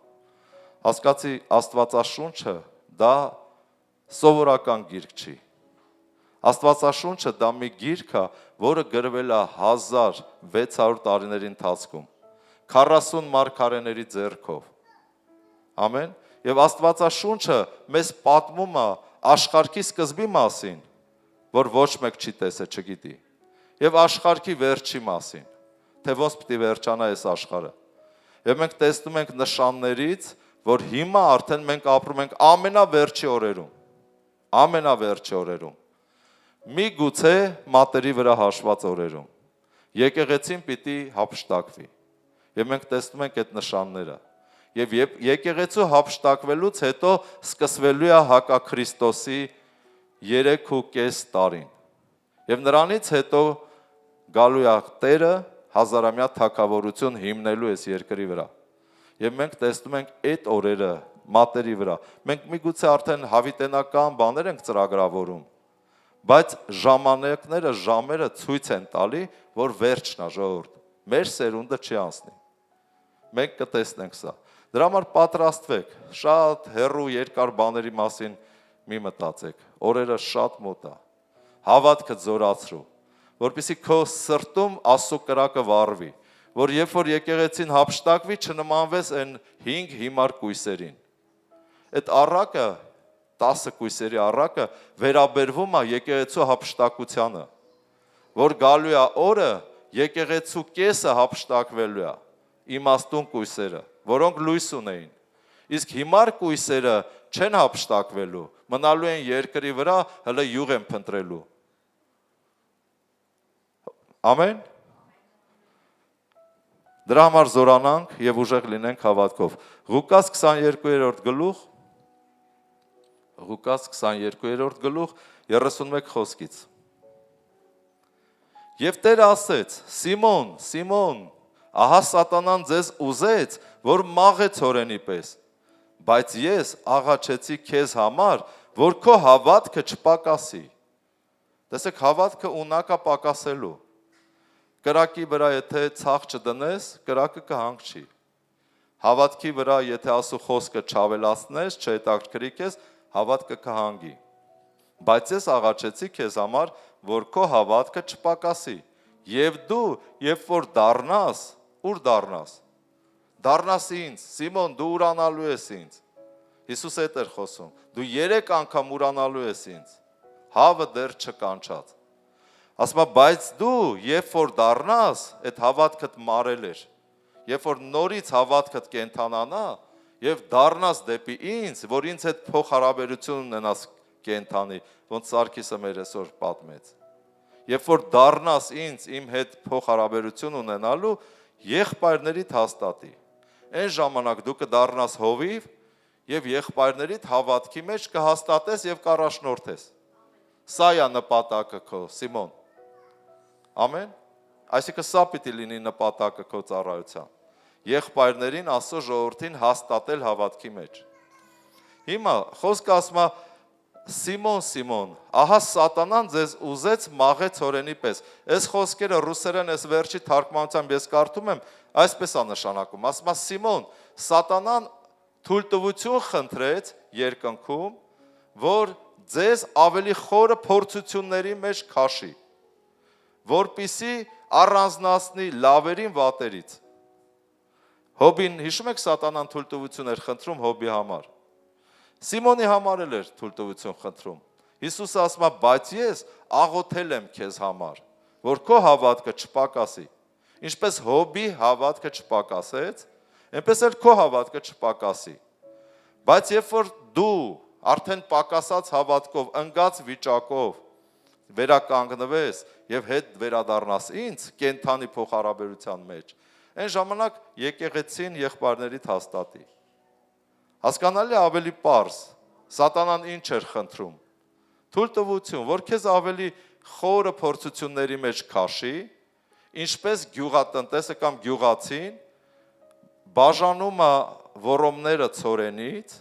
Հասկացի, Աստվածաշունչը դա սովորական գիրք չի։ Աստվածաշունչը դա մի գիրք է, որը գրվել է 1600 տարիների ընթացքում, 40 մարգարեների ձեռքով։ Ամեն։ Եվ Աստվածաշունչը մեզ պատմում է աշխարհի սկզբի մասին, որ ոչ մեկ չի տեսել, չգիտի, եւ աշխարհի վերջի մասին, թե ոնց պիտի վերջանա այս աշխարհը։ Եվ մենք տեսնում ենք նշաններից, որ հիմա արդեն մենք ապրում ենք ամենավերջի օրերում։ Ամենավերջի օրերում։ Միգուցե մատերի վրա հաշված օրերում։ Եկեղեցին պիտի հափշտակվի։ Եվ մենք տեսնում ենք այդ նշանները։ Եվ եկեղեցու հափշտակվելուց հետո սկսվելու է հակաքրիստոսի 3.5 տարին։ Եվ նրանից հետո գալու է Տերը հազարամյա թագավորություն հիմնելու այս երկրի վրա։ Եվ մենք տեսնում ենք այդ օրերը մատերի վրա։ Մենք միգուցե արդեն հավիտենական բաներ ենք ծրագրավորում, բայց ժամանակները, ժամերը ցույց են տալի, որ վերջն է, ժողովուրդ։ Մեր սերունդը չի անցնի։ Մենք կտեսնենք սա։ Դրա համար պատրաստվեք, շատ հեռու երկար բաների մասին մի մտածեք։ Օրերը շատ մոտ է։ Հավատքը զորացրու, որպեսզի քո սրտում Աստծո կրակը վառվի, որ երբ որ եկեղեցին հափշտակվի, չնմանվես այն 5 հիմար կույսերին։ Այդ առակը, 10 կույսերի առակը վերաբերվում է եկեղեցու հափշտակությանը, որ գալու է օրը, եկեղեցու կեսը հափշտակվելու է, իմաստուն կույսերը, որոնք լույս ունեին։ Իսկ հիմար կույսերը չեն հափշտակվելու, մնալու են երկրի վրա, հələ յուղ են փնտրելու։ Ամեն։ Դրա համար զորանանք եւ ուժեղ լինենք հավատքով։ Ղուկաս 22-րդ գլուխ Ղուկաս 22-րդ գլուխ 31 խոսքից։ Եվ Տերը ասեց. Սիմոն, Սիմոն, ահա սատանան ձեզ ուզեց, որ մաղեց հորենի պես, բայց ես աղաչեցի քեզ համար, որ քո հավատքը չպակասի։ Տեսեք, հավատքը ունակա պակասելու։ Կրակի վրա եթե ցախ չդնես, կրակը կհանգչի։ Հավատքի վրա եթե Աստծո խոսքը չավելացնես, չհետաքրքրի քեզ, հավատքը կհանգի։ Բայց ես աղաչեցի քեզ համար, որ քո հավատքը չպակասի։ Եվ դու, երբ որ դառնաս, ուր դառնաս։ Դառնաս ինձ, Սիմոն, դու ուրանալու ես ինձ։ Հիսուս հետ էր խոսում։ Դու 3 անգամ ուրանալու ես ինձ։ Հավը դեռ չկանչած։ Ասма, բայց դու, երբ որ դառնաս, այդ հավատքդ մարել էր։ Երբ որ նորից հավատքդ կենթանանա եւ դառնաս դեպի ինձ, որ ինձ հետ փոխհարաբերություն ունենաս կենթանի, ոնց Սարգիսը մեր այսօր պատմեց։ Երբ որ դառնաս ինձ, իմ հետ փոխհարաբերություն ունենալու, եղբայրներիդ հաստատի։ Այն ժամանակ դու կդառնաս հովիվ եւ եղբայրներիդ հավատքի մեջ կհաստատես եւ կառաջնորդես։ Սա է նպատակը քո, Սիմոն։ Ամեն։ Այսինքն սա պիտի լինի նպատակը քո ծառայության։ Եղբայրներին Աստծո ժողովրդին հաստատել հավատքի մեջ։ Հիմա խոսքը ասում է Սիմոն, Սիմոն, ահա սատանան ձեզ ուզեց մաղեց հորենի պես։ Այս խոսքերը ռուսերեն այս վերջի թարգմանությամբ ես կարդում եմ, այսպես է նշանակում։ Ասում է Սիմոն, սատանան թույլտվություն խնդրեց երկնքում, որ ձեզ ավելի խորը փորձությունների մեջ քաշի, որպիսի առանձնացնի լավերին վատերից։ Հոբին, հիշում եք սատանան թույլտվություն էր խնդրում Հոբի համար։ Սիմոնի համար էլ էր թույլտվություն խնդրում։ Հիսուսը ասում է, բայց ես աղոթել եմ քեզ համար, որ քո հավատքը չպակասի։ Ինչպես Հոբի հավատքը չպակասեց, այնպես էլ քո հավատքը չպակասի։ Բայց երբ որ դու արդեն պակասած հավատքով, ընկած վիճակով վերականգնվես եւ հետ վերադառնաս ինձ կենթանի փոխհարաբերության մեջ, այն ժամանակ եկեղեցին եղբայրներիդ հաստատի։ Հասկանալի ավելի պարզ, սատանան ինչ էր խնդրում։ Թույլտվություն, որ քեզ ավելի խորը փորձությունների մեջ քաշի, ինչպես գյուղատնտեսը կամ գյուղացին բաժանում է որոմները ցորենից,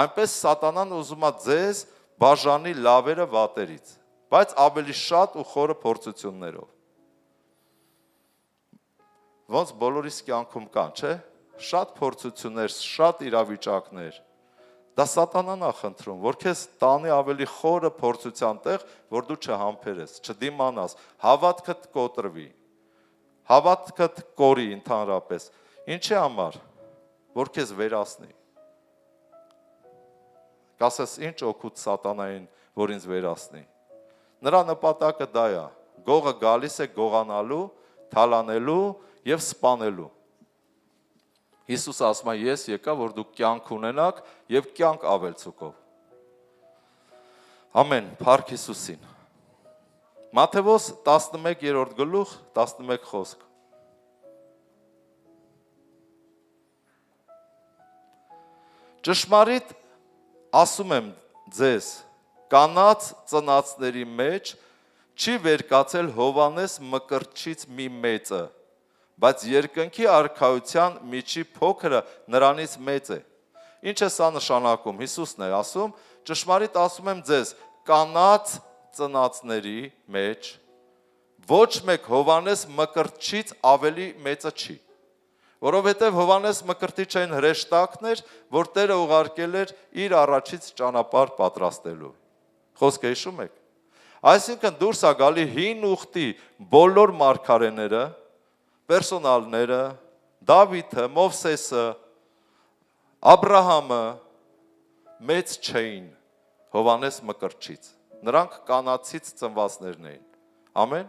այնպես սատանան ուզում է ձեզ բաժանի լավերը վատերից, բայց ավելի շատ ու խորը փորձություններով։ Ոնց բոլորիս կյանքում կան, չէ՞։ Շատ փորձություններ, շատ իրավիճակներ։ Դա սատանան է խնդրում, որ քեզ տանի ավելի խորը փորձության տեղ, որ դու չհամբերես, չդիմանաս, հավատքդ կոտրվի, հավատքդ կորի ընդհանրապես։ Ինչի համար, որ քեզ վերացնի։ Կասես, ինչ օգուտ սատանային, որ ինձ վերացնի։ Նրա նպատակը դա է։ Գողը գալիս է գողանալու, թալանելու եւ սպանելու։ Հիսուսը ասում է, ես եկա, որ դուք կյանք ունենաք եւ կյանք ավելցուկով։ Ամեն, փառք Հիսուսին։ Մատթեոս 11-րդ գլուխ 11 խոսք։ Ճշմարիտ ասում եմ ձեզ, կանաց ծնածների մեջ չի վերկացել Հովանես Մկրտչից մի մեծը, բայց երկնքի արքայության միջի փոքրը նրանից մեծ է։ Ինչ է սա նշանակում, Հիսուսն է ասում, ճշմարիտ ասում եմ ձեզ, կանաց ծնածների մեջ ոչ մեկ Հովանես Մկրտչից ավելի մեծը չի, որովհետև Հովանես Մկրտիչն հրեշտակն էր, որ Տերը ուղարկել էր իր առաջից ճանապարհ պատրաստելու։ Խոսքը հիշում եք։ Այսինքն դուրս է գալի հին ուխտի բոլոր մարգարեները, պերսոնալները, Դավիթը, Մովսեսը, Աբրահամը մեծ չէին Հովանես Մկրտչից։ Նրանք կանացից ծնվածներն էին։ Ամեն։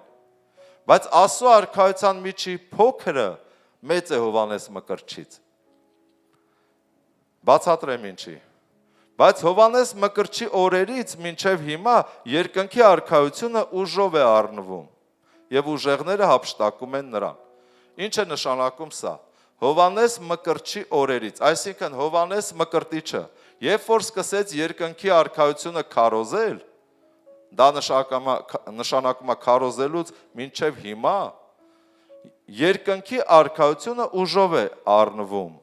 Բայց Աստծո արքայության միջի փոքրը մեծ է Հովանես Մկրտչից։ Բացատրեմ ինչի։ Բայց Հովանես Մկրտչի օրերից մինչև հիմա երկնքի արքայությունը ուժով է առնվում։ եւ ուժեղները հափշտակում են նրան։ Ինչ է նշանակում սա։ Հովանես Մկրտչի օրերից, այսինքն Հովանես Մկրտիչը, երբ որ սկսեց երկնքի արքայությունը քարոզել, դա նշանակում է քարոզելուց մինչև հիմա, երկնքի արքայությունը ուժով է առնվում։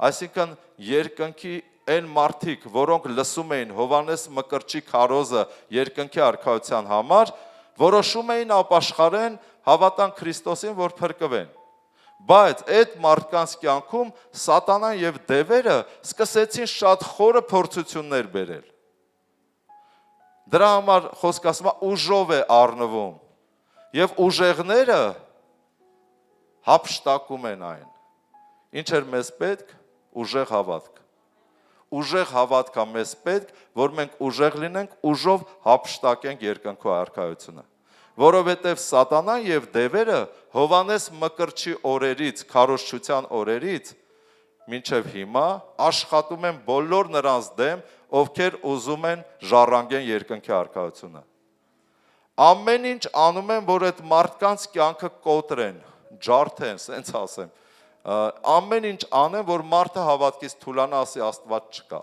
Այսինքն երկնքի այն մարդիկ, որոնք լսում էին Հովանես Մկրտչի քարոզը երկնքի արքայության համար, որոշում էին ապաշխարեն, հավատան Քրիստոսին, որ փրկվեն։ Բայց այդ մարդկանց կյանքում սատանան եւ դևերը սկսեցին շատ խորը փորձություններ բերել։ Դրա համար խոսքը ասում է ուժով է առնվում եւ ուժեղները հափշտակում են այն։ Ինչ էր մեզ պետք։ Ուժեղ հավատք։ Ուժեղ հավատք է մեզ պետք, որ մենք ուժեղ լինենք, ուժով հափշտակենք երկնքի արքայությունը։ Որովհետև սատանան եւ դևերը Հովանես Մկրտչի օրերից, քարոզչության օրերից մինչև հիմա աշխատում են բոլոր նրանց դեմ, ովքեր ուզում են ժառանգեն երկնքի արքայությունը։ Ամեն ինչ անում են, որ այդ մարդկանց կյանքը կոտրեն, ջարդեն, սենց ասեմ։ Ամեն ինչ անեն, որ մարդը հավատքից թուլանա, ասի Աստված չկա։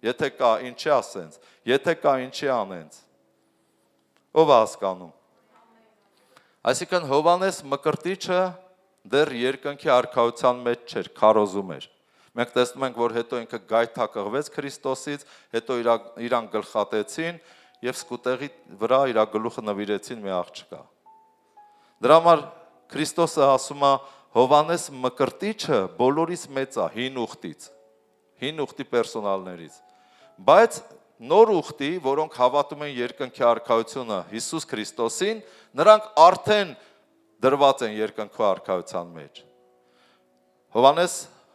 Եթե կա, ինչի ասենց, եթե կա, ինչի անենց։ Ով է հասկանում։ Այսինքն Հովանես Մկրտիչը դեռ երկնքի արքայության մեջ չէր, քարոզում էր։ Մենք տեսնում ենք, որ հետո ինքը գայթակղվեց Քրիստոսից, հետո իրան գլխատեցին եւ սկուտեղի վրա իր գլուխը նվիրեցին մի աղջկա։ Դրա համար Քրիստոսը ասում է Հովանես Մկրտիչը բոլորից մեծ է, հին ուխտի պերսոնալներից։ Բայց նոր ուխտի, որոնք հավատում են երկնքի արքայությունը Հիսուս Քրիստոսին, նրանք արդեն դրված են երկնքի արքայության մեջ։ Հովանես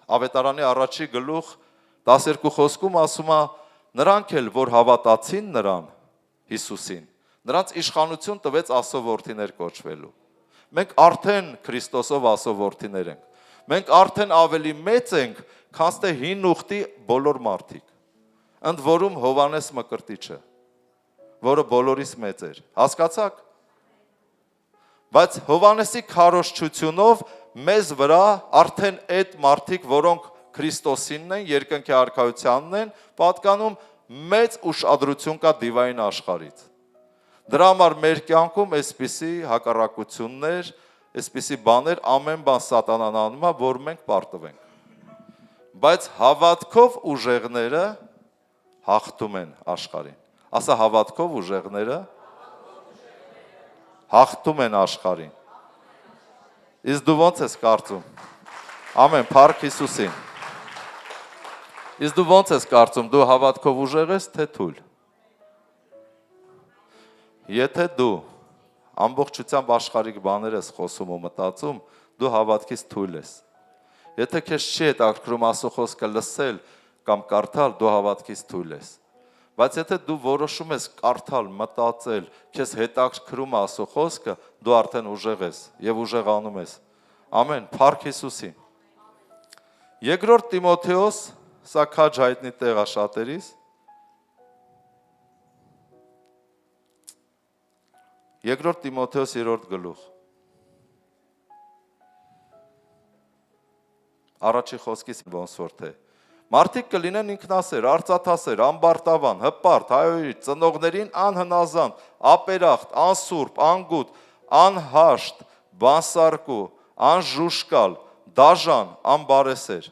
Ավետարանի առաջի գլուխ 12 խոսքում ասում է. նրանք էլ, որ հավատացին նրան, Հիսուսին, նրանց իշխանություն տվեց Աստծո որդիներ կոչվելու։ Մենք արդեն Քրիստոսով Աստծո որդիներ ենք։ Մենք արդեն ավելի մեծ ենք, քան թե հին ուխտի բոլոր մարդիկ։ Ընդ որում Հովանես Մկրտիչը, որը բոլորից մեծ էր, հասկացաք։ Բայց Հովանեսի քարոզչությունով մեզ վրա արդեն այդ մարդիկ, որոնք Քրիստոսինն են, երկնքի արքայությանն են, պատկանում մեծ ուշադրություն կա դիվային աշխարհից։ Դրա համար մեր կյանքում այսպիսի հակառակություններ, այսպիսի բաներ, ամեն բան սատանան անում է, որ մենք պարտվենք։ Բայց հավատքով ուժեղները հաղթում են աշխարհին։ Ասա հավատքով ուժեղները հաղթում են աշխարհին։ Իսկ դու ո՞նց ես կարծում։ Ամեն, փառք Հիսուսին։ Իսկ դու ո՞նց ես կարծում, դու հավատքով ուժեղ ես, թե թույլ։ Եթե դու ամբողջությամբ աշխարհիկ բաներ ես խոսում ու մտածում, դու հավատքից թույլ ես։ Եթե քեզ չի հետաքրքրում Աստծո խոսքը լսել կամ կարդալ, դու հավատքից թույլ ես։ Բայց եթե դու որոշում ես կարդալ, մտածել, քեզ հետաքրքրում է Աստծո խոսքը, դու արդեն ուժեղ ես եւ ուժեղանում ես։ Ամեն, փառք Հիսուսին։ Երկրորդ Տիմոթեոս, սա քաջ հայտնի տեղ է շատերիս։ Երկրորդ Տիմոթեոս 3-րդ գլուխ։ Առաջի խոսքից ոնց որ թե մարդիկ կլինեն ինքնասեր, արծաթասեր, ամբարտավան, հպարտ, հայոյի, ծնողներին անհնազանդ, ապերախտ, անսուրբ, անգութ, անհաշտ, բանսարկու, անժուշկալ, դաժան, անբարեսեր,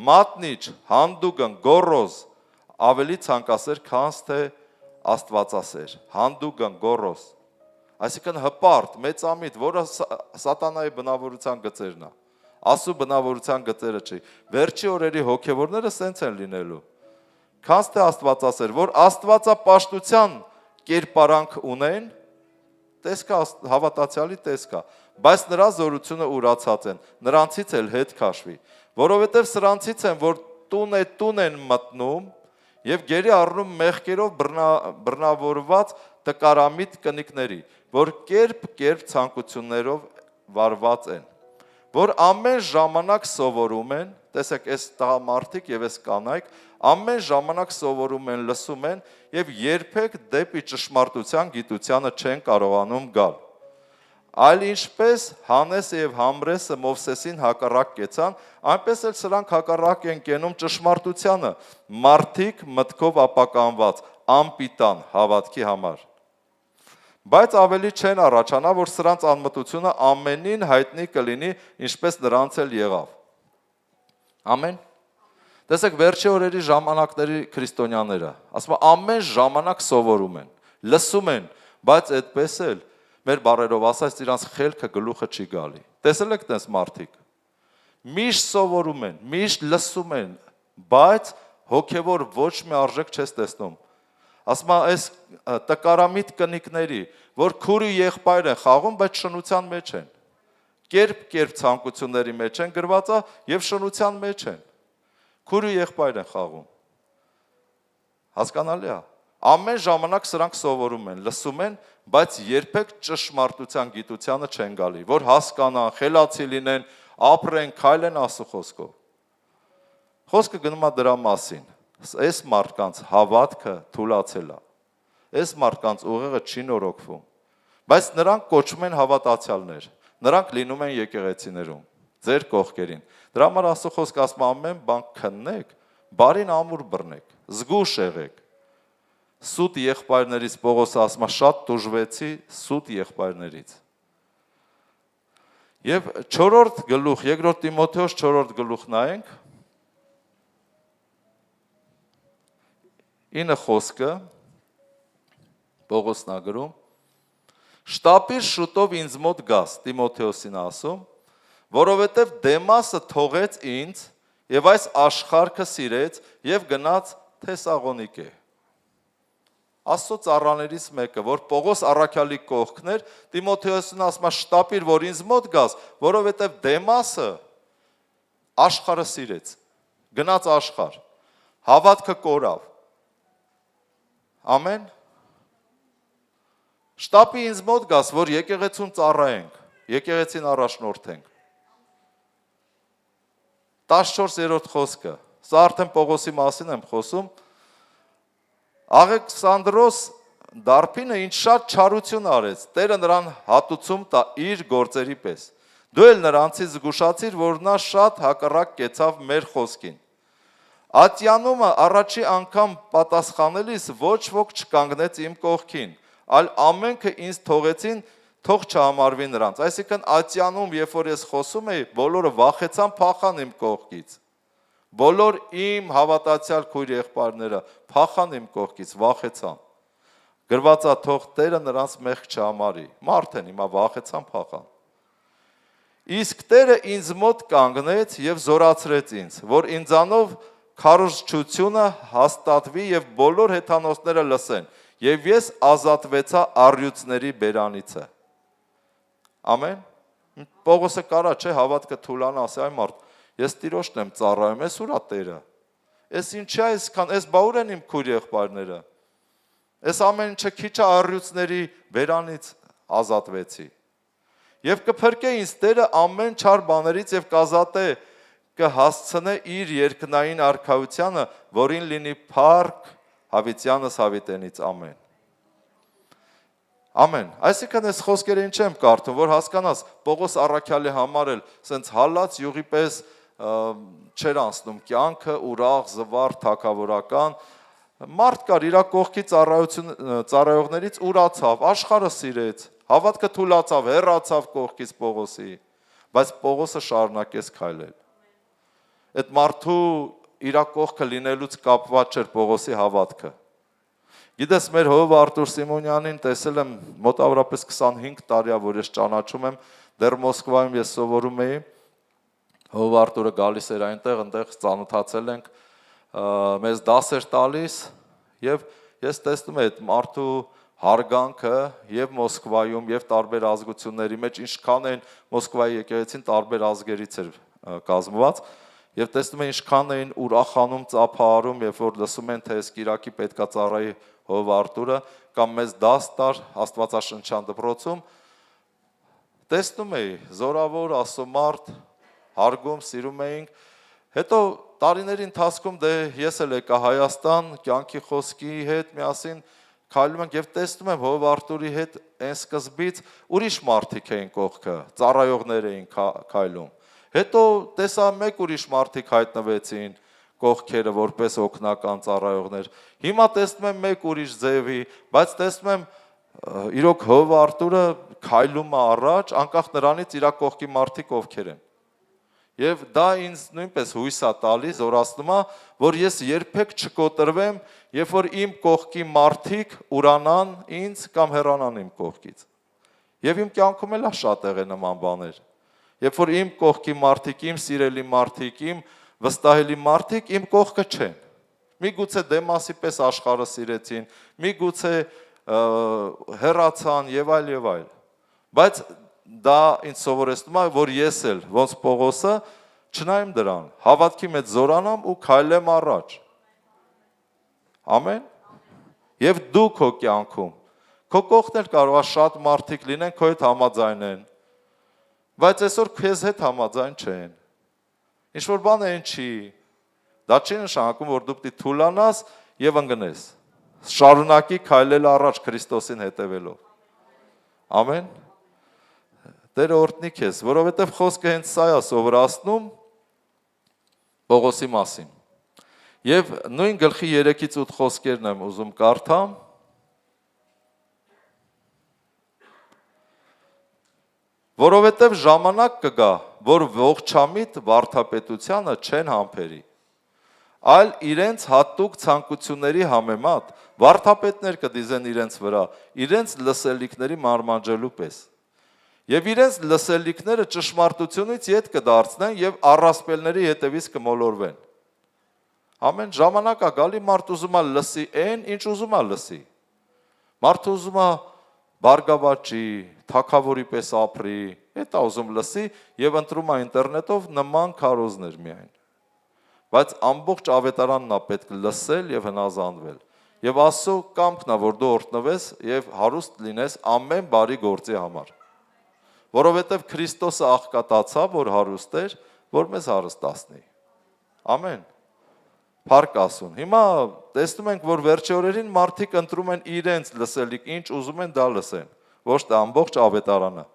մատնիչ, հանդուգն, գոռոզ, ավելի ցանկասեր, քան թե աստվածասեր, հանդուգն, գոռոզ, այսինքն հպարտ, մեծամիտ, որը սատանայի բնավորության գծերն է, Աստծո բնավորության գծերը չի, վերջի օրերի հոգևորները սենց են լինելու, քան թե աստվածասեր, որ աստվածապաշտության կերպարանք ունեն, տեսքա հավատացյալի տեսքա, բայց նրա զորությունը ուրացած են, նրանցից էլ հետ քաշվի, որովհետև սրանցից են, որ տուն են մտնում եւ գերի առնում մեղքերով բռնավորված տկարամիտ կնիկների, որ կերպ ցանկություններով վարված են, որ ամեն ժամանակ սովորում են, տեսեք, այս տղամարդիկ եւ այս կանայք ամեն ժամանակ սովորում են, լսում են եւ երբեք դեպի ճշմարտության գիտությանը չեն կարողանում գալ։ Այլ ինչպես Հանեսը եւ Համրեսը Մովսեսին հակառակ կեցան, այնպես էլ սրանք հակառակ են կենում ճշմարտությանը, մարդիկ մտքով ապականված, անպիտան հավատքի համար։ Բայց ավելի չեն առաջանա, որ սրանց անմտությունը ամենին հայտնի կլինի, ինչպես նրանց էլ եղավ։ Ամեն։ Տեսեք, վերջի օրերի ժամանակների քրիստոնյաները, ասում են, ամեն ժամանակ սովորում են, լսում են, բայց այդպես էլ մեր բարերով ասած իրանց խելքը գլուխը չի գալի։ Տեսել եք տես մարդիկ։ Միշտ սովորում են, միշտ լսում են, բայց հոգևոր ոչ մի արժեք չես տեսնում։ Ասում եմ, այս տկարամիտ կնիկների, որ քուր ու եղբայր են խաղում, բայց շնության մեջ են։ Կերպ ցանկությունների մեջ են գրված եւ շնության մեջ են։ Քուր ու եղբայր են խաղում։ Հասկանալի է։ Ամեն ժամանակ սրանք սովորում են, լսում են, բայց երբեք ճշմարտության գիտությանը չեն գալի, որ հասկանան, խելացի լինեն, ապրեն, քայլեն Աստծո խոսքով։ Խոսքը գնում է դրա մասին։ Այս մարդկանց հավատքը թուլացել է։ Այս մարդկանց ուղեղը չի նորոգվում։ Բայց նրանք կոչվում են հավատացյալներ։ Նրանք լինում են եկեղեցիներում, ձեր կողքերին։ Դրա համար Աստծո խոսքը ասում է ամեն բան քննեք, բարին ամուր բռնեք, զգուշ եղեք։ Սուտ եղբայրներից Պողոսը ասում է շատ տուժվեցի սուտ եղբայրներից։ Եվ 4-րդ գլուխ, 2 Տիմոթեոս 4-րդ գլուխ նայենք։ 9 խոսքը Պողոսն է գրում. Շտապիր շուտով ինձ մոտ գաս, Տիմոթեոսին ասում, որովհետև Դեմասը թողեց ինձ եւ այս աշխարհը սիրեց եւ գնաց Թեսաղոնիկե։ Աստծո ծառաներից մեկը, որ Պողոս առաքյալի կողքն էր, Տիմոթեոսին ասում է շտապիր, որ ինձ մոտ գաս, որովհետև Դեմասը աշխարհը սիրեց, գնաց աշխարհ, հավատքը կորավ։ Ամեն։ Շտապի ինձ մոտ գաս, որ եկեղեցուն ծառայենք, եկեղեցին առաջնորդենք։ 14-րդ խոսքը, սա արդեն Պողոսի մասին եմ խոսում, Աղեքսանդրոս դարբինը ինչ շատ չարություն արեց, Տերը նրան հատուցում տա իր գործերի պես։ Դու էլ նրանցից զգուշացիր, որ նա շատ հակառակ կեցավ մեր խոսքին։ Ատյանումը առաջի անգամ պատասխանելիս ոչ ոք չկանգնեց իմ կողքին, այլ ամենքը ինձ թողեցին, թող չհամարվի նրանց։ Այսինքն Ատյանում, երբ որ ես խոսում էի, բոլորը վախեցան, փախան իմ կողքից։ Բոլոր իմ հավատացյալ քույր եղբայրները փախան իմ կողքից, վախեցան։ Գրված է թող Տերը նրանց մեղք չհամարի։ Մարդ են հիմա վախեցան, փախան։ Իսկ Տերը ինձ մոտ կանգնեց եւ զորացրեց ինձ, որ ինձանով քարոզչությունը հաստատվի եւ բոլոր հեթանոսները լսեն, եւ ես ազատվեցա առյուծների բերանիցը։ Ամեն։ Պողոսը կարա չէ հավատքը թուլանա, ասի այ մարդ, ես Տիրոջն եմ ծառայում, ես ուրա Տերը։ Ես ինչի այսքան, ես բա ուր են իմ քույր եղբայրները։ Ես ամեն ինչը քիչ առյուծների բերանից ազատվեցի։ Եվ կփրկե ինձ Տերը ամեն չար բաներից եւ կազատե կհասցնե իր երկնային արքայությանը, որին լինի փառք հավիտյանս հավիտենից ամեն։ Ամեն։ Այսինքն այս խոսքերը ինչ եմ կարդում, որ հասկանաս Պողոս առաքյալի համար էլ սենց հալած յուղի պես չեր անցնում կյանքը, ուրախ, զվարթ, թակավորական։ Մարդ կար իր կողքի ծառայողներից ուրացավ, աշխարհը սիրեց, հավատքը թուլացավ, հեռացավ կողքից Պողոսի, բայց Պողոսը շարունակեց քայլել։ Այդ մարդու իր կողքը լինելուց կապված չէր Պողոսի հավատքը։ Գիտես, մեր հով Արտուր Սիմոնյանին տեսել եմ մոտավորապես 25 տարի, որ ես ճանաչում եմ, դեռ Մոսկվայում ես սովորում էի, հով Արտուրը գալիս էր այնտեղ, այնտեղ ծանոթացել ենք, մեզ դաս էր տալիս, եւ ես տեսնում եմ այդ մարդու հարգանքը եւ Մոսկվայում եւ տարբեր ազգությունների մեջ, ինչքան են Մոսկվայի եկեղեցին տարբեր ազգերից էր կազմված, եւ տեսնում եմ ինչքան էին ուրախանում, ծափահարում, երբ որ լսում են, թե այս Կիրակի պետքա ծառայի հով Արտուրը կամ մեզ դաս տար Աստվածաշնչյան դպրոցում, տեսնում էի զորավոր ասոմարդ, հարգում, սիրում էինք, հետո տարիների ընթացքում դե ես էլ եկա Հայաստան, կյանքի խոսքի հետ միասին քայլում ենք եւ տեսնում եմ Հովվ Արտուրի հետ այն սկզբից ուրիշ մարդիկ էին կողքը, ծառայողներ էին քայլում։ Հետո տեսա մեկ ուրիշ մարդիկ հայտնվեցին կողքերը որպես օգնական ծառայողներ։ Հիմա տեսնում եմ մեկ ուրիշ ձևի, բայց տեսնում եմ իրոք Հովվ Արտուրը քայլում է առաջ, անկախ նրանից իր կողքի մարդիկ ովքեր են։ Եվ դա ինձ նույնպես հույս է տալիս, զորացնում է, որ ես երբեք չկոտրվեմ, երբ որ իմ կողքի մարդիկ ուրանան ինձ կամ հեռանան իմ կողքից։ Եվ իմ կյանքում էլ շատ եղել նման բաներ։ Երբ որ իմ կողքի մարդիկ, իմ սիրելի մարդիկ, իմ վստահելի մարդիկ իմ կողքը չեն։ Միգուցե Դեմասի պես աշխարհը սիրեցին, միգուցե հեռացան եւ այլ։ Բայց դա ինձ սովորեցնում է, որ ես էլ ոնց Պողոսը չնայեմ դրան, հավատքի մեջ զորանամ ու քայլեմ առաջ։ Ամեն։ Եվ դու քո կյանքում, քո կողքն էլ կարող է շատ մարդիկ լինեն, քո հետ համաձայնեն, բայց այսօր քեզ հետ համաձայն չեն։ Ինչ-որ բան այն չի, դա չի նշանակում, որ դու պիտի թուլանաս եւ ընկնես։ Շարունակի քայլել առաջ Քրիստոսին հետևելով։ Ամեն։ Տերը օրհնի քեզ, որովհետև խոսքը հենց սա է սովորացնում Պողոսի մասին։ Եվ նույն գլխի 3-ից 8 խոսքերն եմ ուզում կարդամ։ Որովհետև ժամանակ կգա, որ ողջամիտ վարդապետությանը չեն համբերի, այլ իրենց հատուկ ցանկությունների համեմատ վարդապետներ կդիզեն իրենց վրա, իրենց լսելիքների մարմանջելու պես։ Եվ իրենց լսելիքները ճշմարտությունից ետ կդարձնեն եւ առասպելների հետևից կմոլորվեն։ Ամեն ժամանակ է գալի մարդ ուզում է լսի այն, ինչ ուզում է լսի։ Մարդ ուզում է բարգավաճի, թագավորի պես ապրի, դա ուզում լսի եւ ընտրում է ինտերնետով նման քարոզներ միայն։ Բայց ամբողջ ավետարանն է պետք լսել եւ հնազանդվել։ Եվ Աստծո կամքն է, որ դու օրհնվես եւ հարուստ լինես ամեն բարի գործի համար։ Որովհետև Քրիստոսը աղքատացավ, որ հարուստ էր, որ մեզ հարստացնի։ Ամեն։ Փառք Աստծուն։ Հիմա տեսնում ենք, որ վերջի օրերին մարդիկ ընտրում են իրենց լսելիք, ինչ ուզում են դա լսեն, ոչ թե ամբողջ ավետարանը։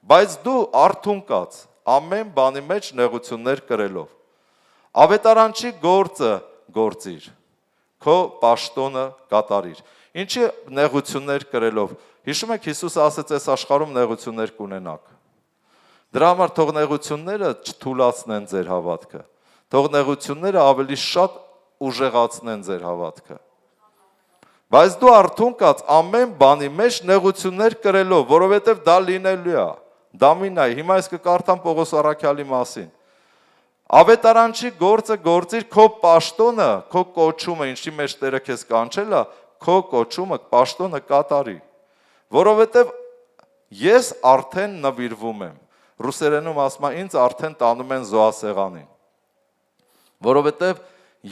Բայց դու արթուն կաց, ամեն բանի մեջ նեղություններ կրելով։ Ավետարանչի գործը գործիր, քո պաշտոնը կատարիր։ Ինչի նեղություններ կրելով։ Հիշում եք Հիսուսը ասեց, այս աշխարհում նեղություններ կունենաք։ Դրա համար թող նեղությունները չթուլացնեն ձեր հավատքը։ Թող նեղությունները ավելի շատ ուժեղացնեն ձեր հավատքը։ Բայց դու արթուն կաց ամեն բանի մեջ նեղություններ կրելով, որովհետև դա լինելու է։ Դամին է, հիմա ես կկարդամ Պողոս առաքյալի մասին։ Ավետարանչի գործը գործիր, քո պաշտոնը, քո կոչումը, ինչի մեջ Տերը քեզ կանչել է, քո կոչումը, պաշտոնը կատարի։ Որովհետև ես արդեն նվիրվում եմ։ Ռուսերենում ասում են, ինձ արդեն տանում են զոհասեղանին։ Որովհետև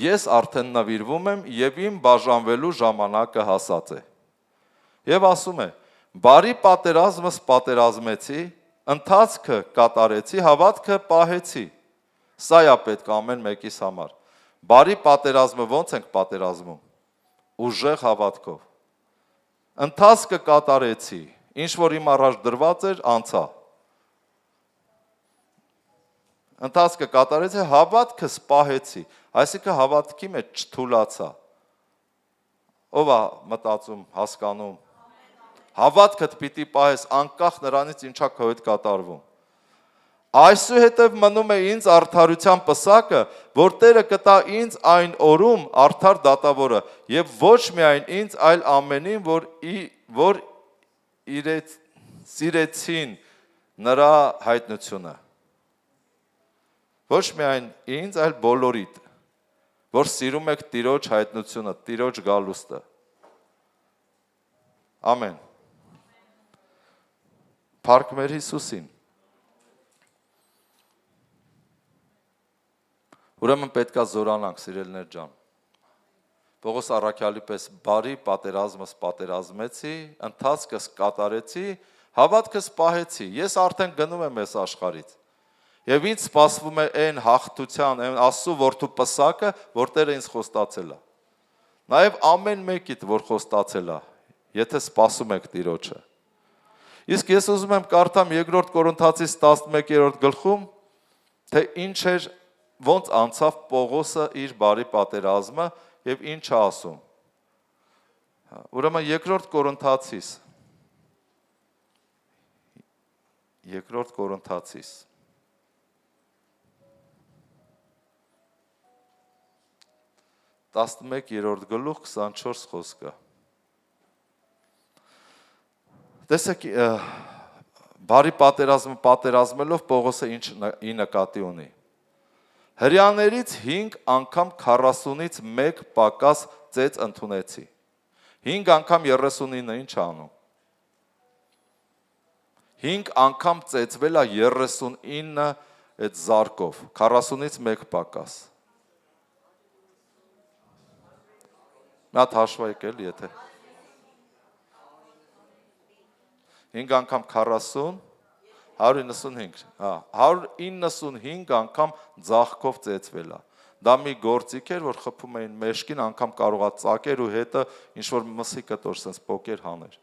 ես արդեն նվիրվում եմ եւ իմ բաժանվելու ժամանակը հասած է։ Եվ ասում է. բարի պատերազմս պատերազմեցի, ընթացքը կատարեցի, հավատքը պահեցի։ Սա է պետք ամեն մեկիս համար։ Բարի պատերազմը ո՞նց ենք պատերազմում։ Ուժեղ հավատքով։ Ընթացքը կատարեցի, ինչ որ իմ առաջ դրված էր, անցա։ Ընթացքը կատարեցի, հավատքս պահեցի, այսինքն հավատքի մեջ չթուլացա։ Ով է մտածում, հասկանում։ Հավատքդ պիտի պահես անկախ նրանից ինչա քո հետ կատարվում։ Այսուհետև մնում է ինձ արդարության պսակը, որ Տերը կտա ինձ այն օրում արդար դատավորը, եւ ոչ միայն ինձ, այլ ամենին, որ սիրեցին նրա հայտնությունը։ Ոչ միայն ինձ, այլ բոլորիդ, որ սիրում եք Տիրոջ հայտնությունը, Տիրոջ գալուստը։ Ամեն։ Փառք մեր Հիսուսին։ Ուրեմն պետքա զորանանք, սիրելիներ ջան։ Պողոս առաքյալի պես բարի պատերազմս պատերազմեցի, ընթացքս կատարեցի, հավատքս պահեցի։ Ես արդեն գնում եմ այս աշխարհից։ Եվ ինձ սպասվում է այն հաղթության, այն Աստծո որդու պսակը, որ Տերը ինձ խոստացել է։ Նաև ամեն մեկիդ, որ խոստացել է, եթե սպասում եք Տիրոջը։ Իսկ ես ուզում եմ կարդամ 2 Կորինթացիս 11-րդ գլխում, թե ինչ էր, ոնց անցավ Պողոսը իր բարի պատերազմը եւ ինչ է ասում։ Ուրեմն 2 Կորինթացիս 11-րդ գլուխ 24 խոսքը։ Տեսեք, բարի պատերազմելով Պողոսը ի նկատի ունի։ Հրյաներից 5 անգամ 40-ից 1 պակաս ծեծ ընդունեցի։ 5 անգամ 39-ը ինչ անում։ 5 անգամ ծեծվել է 39 այդ զարկով, 40-ից 1 պակաս։ Նա հաշվայք էլ, եթե 5 անգամ 40, 195, 195 անգամ ձախքով ծեծվել է։ Դա մի գործիք էր, որ խփում էին մեշկին, անգամ կարող է ծակեր ու հետը ինչ-որ մսի կտոր, սենց պոկեր հաներ։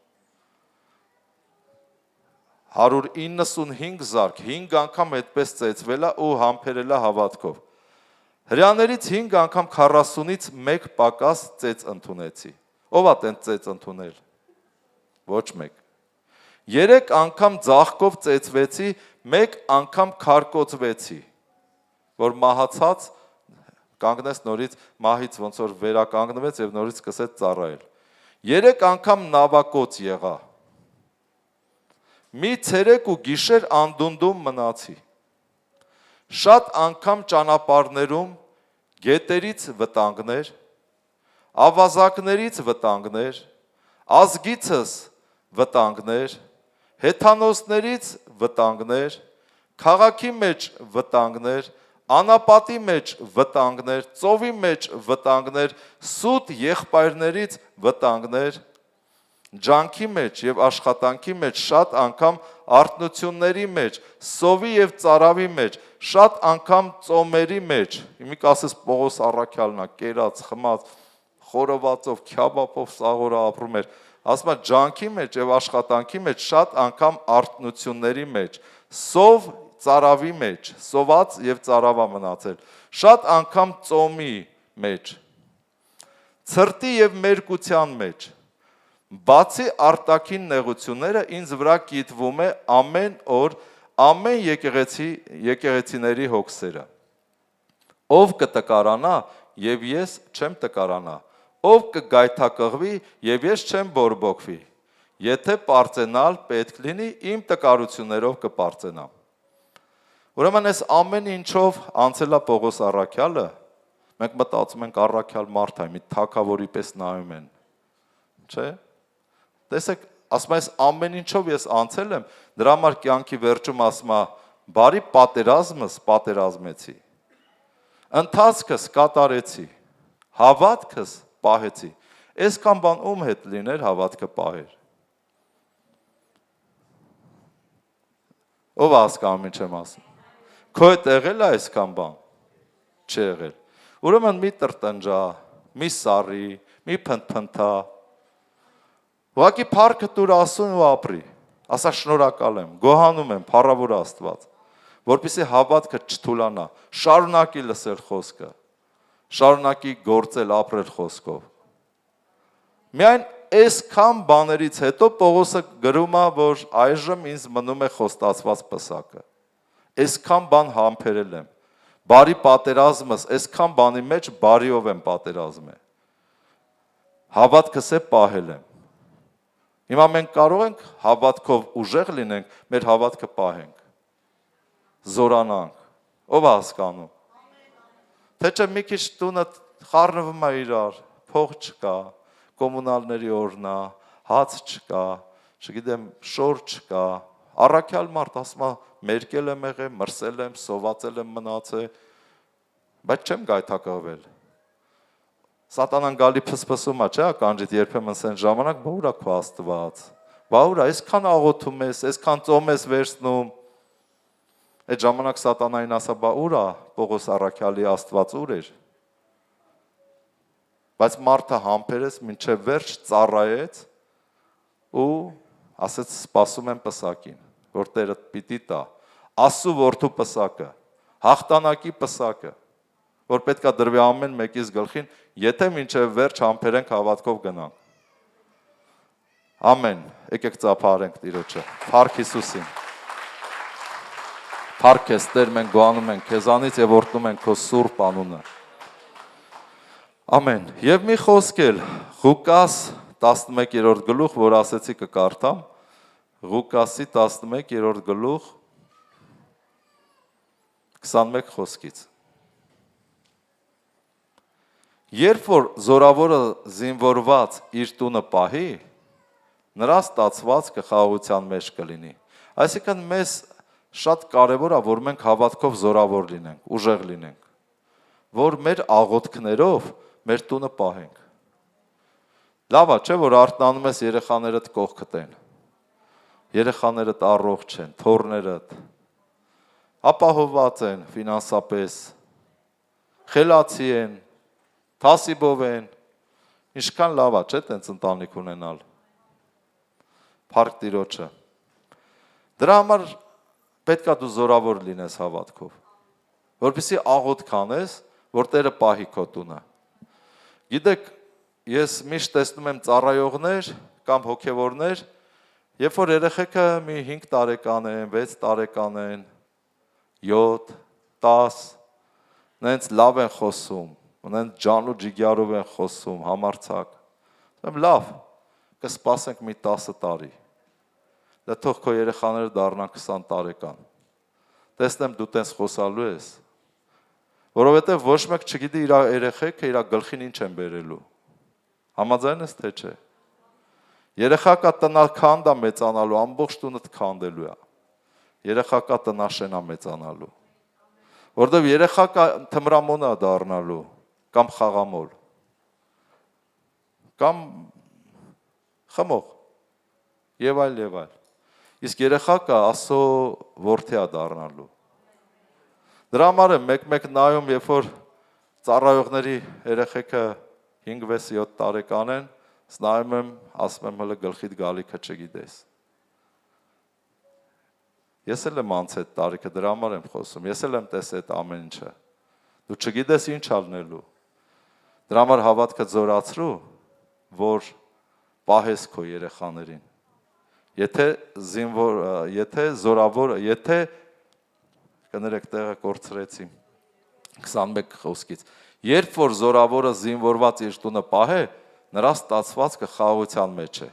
195 զարկ, 5 անգամ այդպես ծեծվել է ու համբերել է հավատքով։ Հրյաներից 5 անգամ 40-ից 1 պակաս ծեծ ընդունեցի։ Ո՞վ է տենց ծեծ ընդունել։ Ոչ մեկ։ 3 անգամ ձախքով ծեծվեցի, 1 անգամ քարկոծվեցի, որ մահացած կանգնեց նորից մահից ոնց որ վերականգնվեց եւ նորից սկսեց ծառայել։ 3 անգամ նավակոծ եղա։ Մի ցերեկ ու գիշեր անդունդում մնացի։ Շատ անգամ ճանապարհներում գետերից վտանգներ, ավազակներից վտանգներ, ազգիցս վտանգներ, հեթանոսներից վտանգներ, քաղաքի մեջ վտանգներ, անապատի մեջ վտանգներ, ծովի մեջ վտանգներ, սուտ եղբայրներից վտանգներ, ջանքի մեջ եւ աշխատանքի մեջ, շատ անգամ արթնությունների մեջ, սովի եւ ծարավի մեջ, շատ անգամ ծոմերի մեջ։ Իմի կասես Պողոս առաքյալն է, կերած, խմած, խորովածով, քյաբաբով սաղորը ապրում էր։ Ասում է ջանքի մեջ եւ աշխատանքի մեջ, շատ անգամ արթնությունների մեջ, սով ծարավի մեջ, սոված եւ ծարավա մնացել, շատ անգամ ծոմի մեջ, ցրտի եւ մերկության մեջ, բացի արտաքին նեղությունները ինձ վրա կիտվում է ամեն օր ամեն եկեղեցիների հոգսերը։ Ով կտկարանա եւ ես չեմ տկարանա, ով կգայթակղվի եւ ես չեմ բորբոքվի, եթե պարծենալ պետք լինի, իմ տկարություններով կպարծենամ։ Ուրեմն այս ամեն ինչով անցել է Պողոս առաքյալը, մենք մտածում ենք առաքյալ մարդ է, մի թագավորի պես նայում են, չէ՞։ Տեսեք, ասում այս ամեն ինչով ես անցել եմ, դրա համար կյանքի վերջում ասում է, բարի պատերազմս պատերազմեցի, ընթացքս կատարեցի, հավատքս պահեցի։ Այսքան բան ում հետ լիներ հավատքը պահեր։ Ով հասկանում ինչ եմ ասում։ Քո հետ եղել է այսքան բան։ Չի եղել։ Ուրեմն մի տրտնջա, մի սարի, մի փնթփնթա։ Ուղղակի փառքը տուր Աստծուն ու ապրի։ Ասա շնորհակալ եմ, գոհանում եմ, փառավոր Աստված, որպեսզի հավատքը չթուլանա, շարունակի լսել խոսքը, շարունակի գործել, ապրել խոսքով։ Միայն այսքան բաներից հետո Պողոսը գրում է, որ այժմ ինձ մնում է խոստացված պսակը։ Այսքան բան համբերել եմ։ Բարի պատերազմս, այսքան բանի մեջ բարիով եմ պատերազմել։ Հավատքս է պահել եմ։ Հիմա մենք կարող ենք հավատքով ուժեղ լինենք, մեր հավատքը պահենք, զորանանք, ով հասկանում, թե չէ մի քիչ տունը խառնվում է իրար, փող չկա, կոմունալների օրնա, հաց չկա, չգիտեմ, շոր չկա, առաքյալ մարդ ասում է, մերկել եմ եղել, մրսել եմ, սովածել եմ մնացել, բայց չեմ գայթակղվել։ Սատանան գալի փսփսում է, չէ՞, ականջիդ երբեմն սեն ժամանակ, բա ուր է քո Աստված։ Բա ուր է, այսքան աղոթում ես, այսքան ծոմ ես վերցնում։ Այդ ժամանակ սատանային ասա, բա ուր է Պողոս առաքյալի Աստված ուր էր։ Բայց մարդը համբերեց, մինչև վերջ ծառայեց ու ասեց սպասում եմ պսակին, որ Տերը պիտի տա, Աստծո որդու պսակը, հաղթանակի պսակը, որ պետքա դրվի ամեն մեկիս գլխին, եթե մինչև վերջ համբերենք հավատքով գնանք։ Ամեն, եկեք ծափարենք Տիրոջը, փառք Հիսուսին։ Փառք ես Տեր, մենք գոհանում ենք քեզանից եւ օրհնում ենք քո սուրբ անունը։ Ամեն։ Եվ մի խոսք էլ Ղուկաս 11-րդ գլուխ, որ ասեցի կկարդամ, Ղուկասի 11-րդ գլուխ 21 խոսքից։ Երբ որ զորավորը զինվորված իր տունը պահի, նրա ստացվածքը խաղաղության մեջ կլինի։ Այսինքն մեզ շատ կարևոր է, որ մենք հավատքով զորավոր լինենք, ուժեղ լինենք, որ մեր աղոթքներով մեր տունը պահենք։ Լավ է, չէ՞ որ արթնանում ես երեխաներդ կողքդ են, երեխաներդ առողջ են, թոռներդ ապահովված են ֆինանսապես, խելացի են, թասիբով են, ինչքան լավ է, չէ՞ տենց ընտանիք ունենալ։ Փառք Տիրոջը։ Դրա համար պետք է դու զորավոր լինես հավատքով, որպեսզի աղոթք անես, որ Տերը պահի քո տունը։ Գիտեք, ես միշտ տեսնում եմ ծառայողներ կամ հոգևորներ, երբ որ երեխեքը մի 5 տարեկան են, 6 տարեկան են, 7, 10, նենց լավ են խոսում, նենց ջան ու ջիգյարով են խոսում, համարձակ։ Լավ, կսպասենք մի 10 տարի։ Դա թող քո երեխաները դառնան 20 տարեկան։ Տեսնեմ դու տենց խոսալու ես։ Որովհետև ոչ մեկ չգիտի իր երեխեքը իր գլխին ինչ են բերելու։ Համաձայն ես թե չէ։ Երեխակա տնաքանդ է մեծանալու, ամբողջ տունդ քանդելու է։ Երեխակա տնաշեն է մեծանալու։ Որովհետև երեխակա թմրամոն է դառնալու կամ խաղամոլ։ Կամ խմող։ Եվ այլ եւ այլ։ Իսկ երեխակա Աստծո որդի է դառնալու։ Դրա համար է մեկ-մեկ նայում, երբ որ ծառայողների երեխեքը 5, 6, 7 տարեկան են, նայում եմ, ասում եմ հələ գլխիդ գալիքը չգիտես։ Ես էլ եմ անց այդ տարիքը, դրա համար եմ խոսում, ես էլ եմ տեսել այդ ամեն ինչը։ Դու չգիտես ինչ ալնելու։ Դրա համար հավատքը զորացրու, որ պահես քո երեխաներին։ Եթե զորավոր, եթե կներեք տեղը կորցրեցի 21 խոսքից։ Երբ որ զորավորը զինվորված իր տունը պահե, նրա ստացվածքը խաղաղության մեջ է։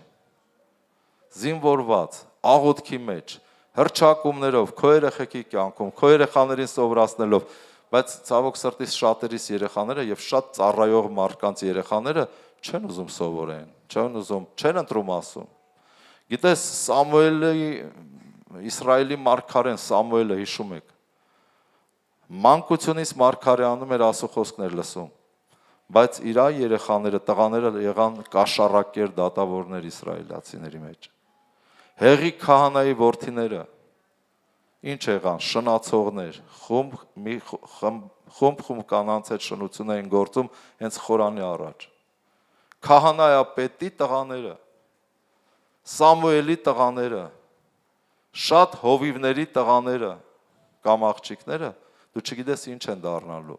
Զինվորված, աղոթքի մեջ, հռչակումներով, քո երեխեքի կյանքում, քո երեխաներին սովորացնելով, բայց ցավոք սրտից շատերիս երեխաները եւ շատ ծառայող մարդկանց երեխաները չեն ուզում սովորեն, չեն ուզում, չեն ընտրում ասում։ Գիտես Սամուելի, Իսրայելի մարգարեն Սամուելը հիշում եք։ Մանկությունից մարգարեանում էր Աստծո խոսքներ լսում, բայց իր երեխաները, տղաները եղան կաշառակեր դատավորներ իսրայելացիների մեջ։ Հեղի քահանայի որդիները ինչ եղան, շնացողներ, խումբ կանանց հետ շնություն էին գործում հենց խորանի առաջ։ Քահանայապետի տղաները, Սամուելի տղաները, շատ հովիվների տղաները կամ աղջիկները, դու չգիտես ինչ են դառնալու։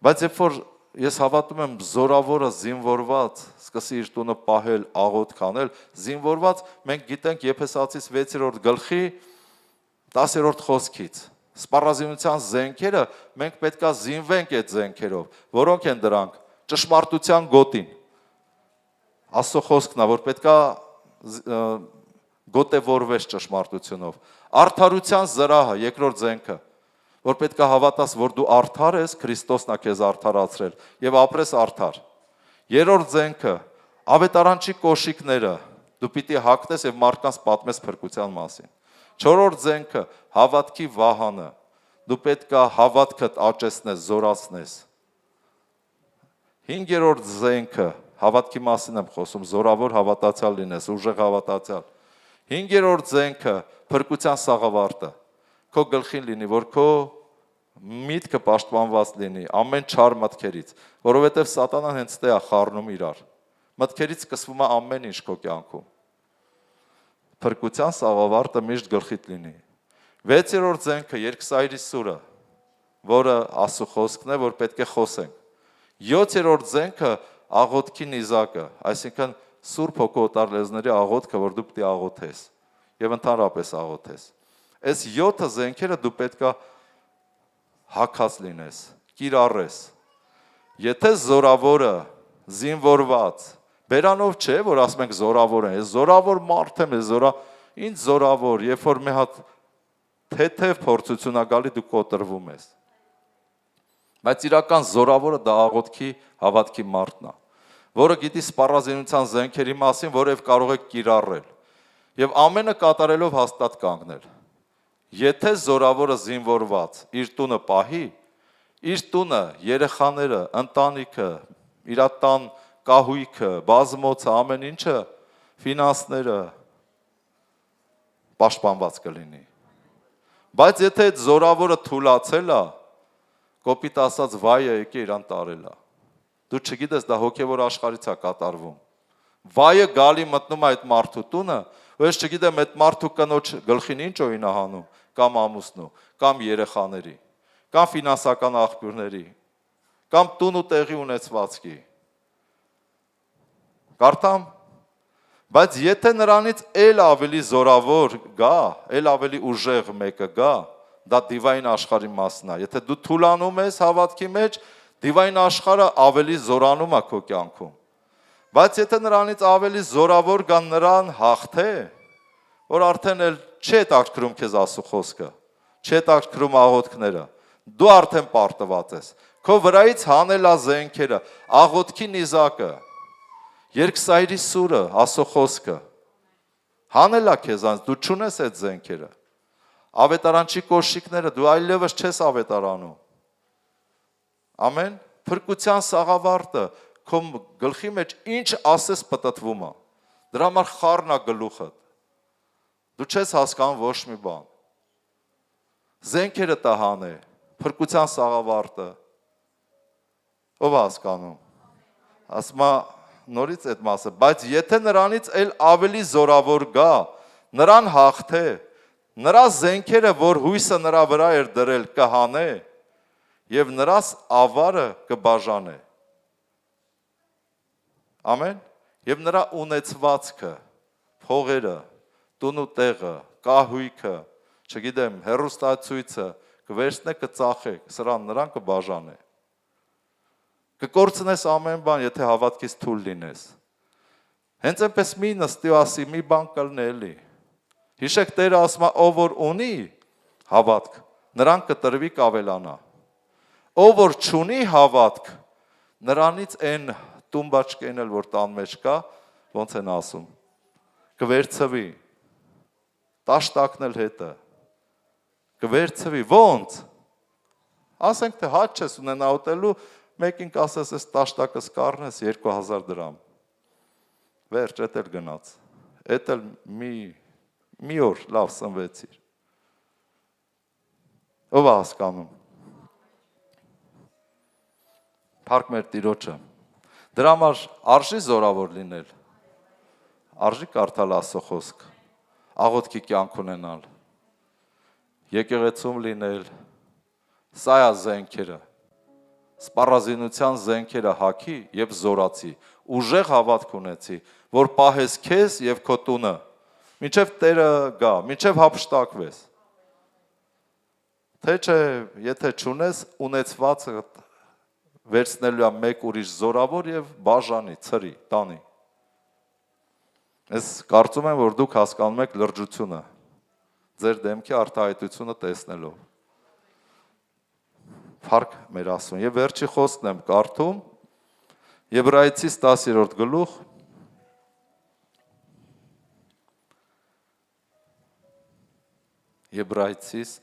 Բայց երբ որ ես հավատում եմ զորավորը զինվորված, սկսի իր տունը պահել, աղոթք անել, զինվորված, մենք գիտենք Եփեսացիս 6-րդ գլխի 10-րդ խոսքից։ Սպառազինության զենքերը, մենք պետքա զինվենք այդ զենքերով, որոնք են դրանք, ճշմարտության գոտին։ Աստծո խոսքն է, որ պետքա գոտևորվես ճշմարտությունով։ Արդարության զրահը, երկրորդ զենքը, որ պետք է հավատաս, որ դու արդար ես, Քրիստոսն է քեզ արդարացրել եւ ապրես արդար։ Երրորդ զենքը, ավետարանչի կոշիկները, դու պիտի հագնես եւ մարդկանց պատմես փրկության մասին։ Չորրորդ զենքը, հավատքի վահանը, դու պետք է հավատքդ աճեցնես, զորացնես։ Հինգերորդ զենքը, հավատքի մասին եմ խոսում, զորավոր հավատացյալ լինես, ուժեղ հավատացյալ։ Հինգերորդ զենքը, փրկության սաղավարտը, քո գլխին լինի, որ քո միտքը պաշտպանված լինի ամեն չար մտքերից, որովհետև սատանան հենց դա է խառնում իրար։ Մտքերից սկսվում է ամեն ինչ քո կյանքում։ Փրկության սաղավարտը միշտ գլխիդ լինի։ 6-րդ զենքը երկսայրի սուրը, որը Աստծո խոսքն է, որ պետք է խոսենք։ 7-րդ զենքը աղոթքի նիզակը, այսինքն Սուրբ Հոգու օտար լեզուների աղոթքը, որ դու պետք է աղոթես եւ ընդհանրապես աղոթես։ Այս 7 զենքերը դու պետքա հագած լինես, կիրառես։ Եթե զորավորը զինվորված, բերանով չէ, որ ասում ենք զորավոր է, զորավոր մարդ եմ, ինչ զորավոր, երբ որ մի հատ թեթև փորձություն ա գալի, դու կոտրվում ես։ Բայց իրական զորավորը դա աղոթքի հավատքի մարդն է, որը գիտի սպառազինության զենքերի մասին, որև կարող է կիրառել եւ ամենը կատարելով հաստատ կանգնել։ Եթե զորավորը զինվորված իր տունը պահի, իր տունը, երեխաները, ընտանիքը, իր տան կահույքը, բազմոցը, ամեն ինչը, ֆինանսները պաշտպանված կլինի։ Բայց եթե այդ զորավորը թուլացել է, կոպիտ ասած վայը եկե իրան տարել է։ Դու չգիտես դա հոգևոր աշխարհից է կատարվում։ Վայը գալի մտնում է այդ մարդու տունը, ու ես չգիտեմ այդ մարդու կնոջ գլխին ինչ օին է հանում, կամ ամուսնու, կամ երեխաների, կամ ֆինանսական աղբյուրների, կամ տուն ու տեղի ունեցվածքի։ Կարդամ, բայց եթե նրանից էլ ավելի զորավոր գա, էլ ավելի ուժեղ մեկը գա, դա դիվային աշխարհի մասն է։ Եթե դու թուլանում ես հավատքի մեջ, դիվային աշխարհը ավելի զորանում է քո կյանքում։ Բայց եթե նրանից ավելի զորավոր գա նրան հաղթե, որ արդեն էլ չի հետաքրքրում քեզ Աստծո խոսքը, չի հետաքրքրում աղոթքները, դու արդեն պարտված ես։ Քո վրայից հանելա զենքերը, աղոթքի նիզակը, երկսայրի սուրը, Աստծո խոսքը, հանելա քեզանց, դու չունես այդ զենքերը։ Ավետարանչի կոշիկները դու այլևս չես ավետարանում։ Ամեն, փրկության սաղավարտը քո գլխի մեջ ինչ ասես պտտվում է։ Դրա համար խառն է գլուխդ։ Դու չես հասկանում ոչ մի բան։ Զենքերը տա հանե, փրկության սաղավարտը։ Ով է հասկանում։ Ասում է նորից այդ մասը, բայց եթե նրանից էլ ավելի զորավոր գա, նրան հաղթե, նրա զենքերը, որ հույսը նրա վրա էր դրել, կհանե եւ նրա ավարը կբաժանե։ Ամեն։ Եվ նրա ունեցվածքը, փողերը, տուն ու տեղը, կահույքը, չգիտեմ, հեռուստացույցը կվերցնե, կծախե, սրան նրան կբաժանե։ Կկորցնես ամեն բան, եթե հավատքից թույլ լինես։ Հենց այնպես մի նստի ու ասի, մի բան կլինի էլի։ Հիշեք Տերը ասում է, ով որ ունի հավատք, նրան կտրվի կավելանա։ Ով որ չունի հավատք, նրանից այն տումբաչկեն էլ որ տան մեջ կա, ոնց են ասում, կվերցվի, տաշտակն էլ հետը, կվերցվի, ոնց, ասենք թե հաճ չես ունենա ուտելու, մեկին կասես ես տաշտակս կառնես 2000 դրամ, վերջ, էտ էլ գնաց, էտ էլ մի օր լավ սնվեցիր, ով է հասկանում, փառք մեր Տիրոջը, դրա համար արժի զորավոր լինել, արժի կարդալ Աստծո խոսք, աղոթքի կյանք ունենալ, եկեղեցում լինել, սա է զենքերը, սպառազինության զենքերը հագի եւ զորացի, ուժեղ հավատք ունեցի, որ պահես քեզ եւ քո տունը, մինչեւ Տերը գա, մինչեւ հափշտակվես։ Թե չէ, եթե չունես ունեցվածը վերցնելու է մեկ ուրիշ զորավոր եւ բաժանի, ծրի, տանի։ Ես կարծում եմ, որ դուք հասկանում եք լրջությունը, ձեր դեմքի արտահայտությունը տեսնելով։ Փառք մեր Աստծուն։ Եվ վերջի խոսքն եմ կարդում, Եբրայեցիս 10-րդ գլուխ, Եբրայեցիս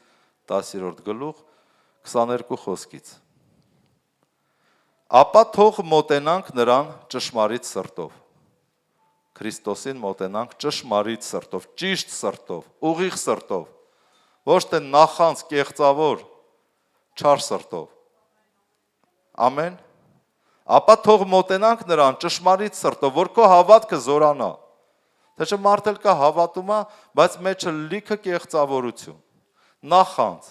10-րդ գլուխ 22 խոսքից։ Ապա թող մոտենանք նրան ճշմարիտ սրտով։ Քրիստոսին մոտենանք ճշմարիտ սրտով, ճիշտ սրտով, ուղիղ սրտով, ոչ թե նախանց կեղծավոր, չար սրտով։ Ամեն։ Ապա թող մոտենանք նրան ճշմարիտ սրտով, որ քո հավատքը զորանա։ Թե չէ մարդ էլ կա հավատում է, բայց մեջը լիքը կեղծավորություն, նախանձ,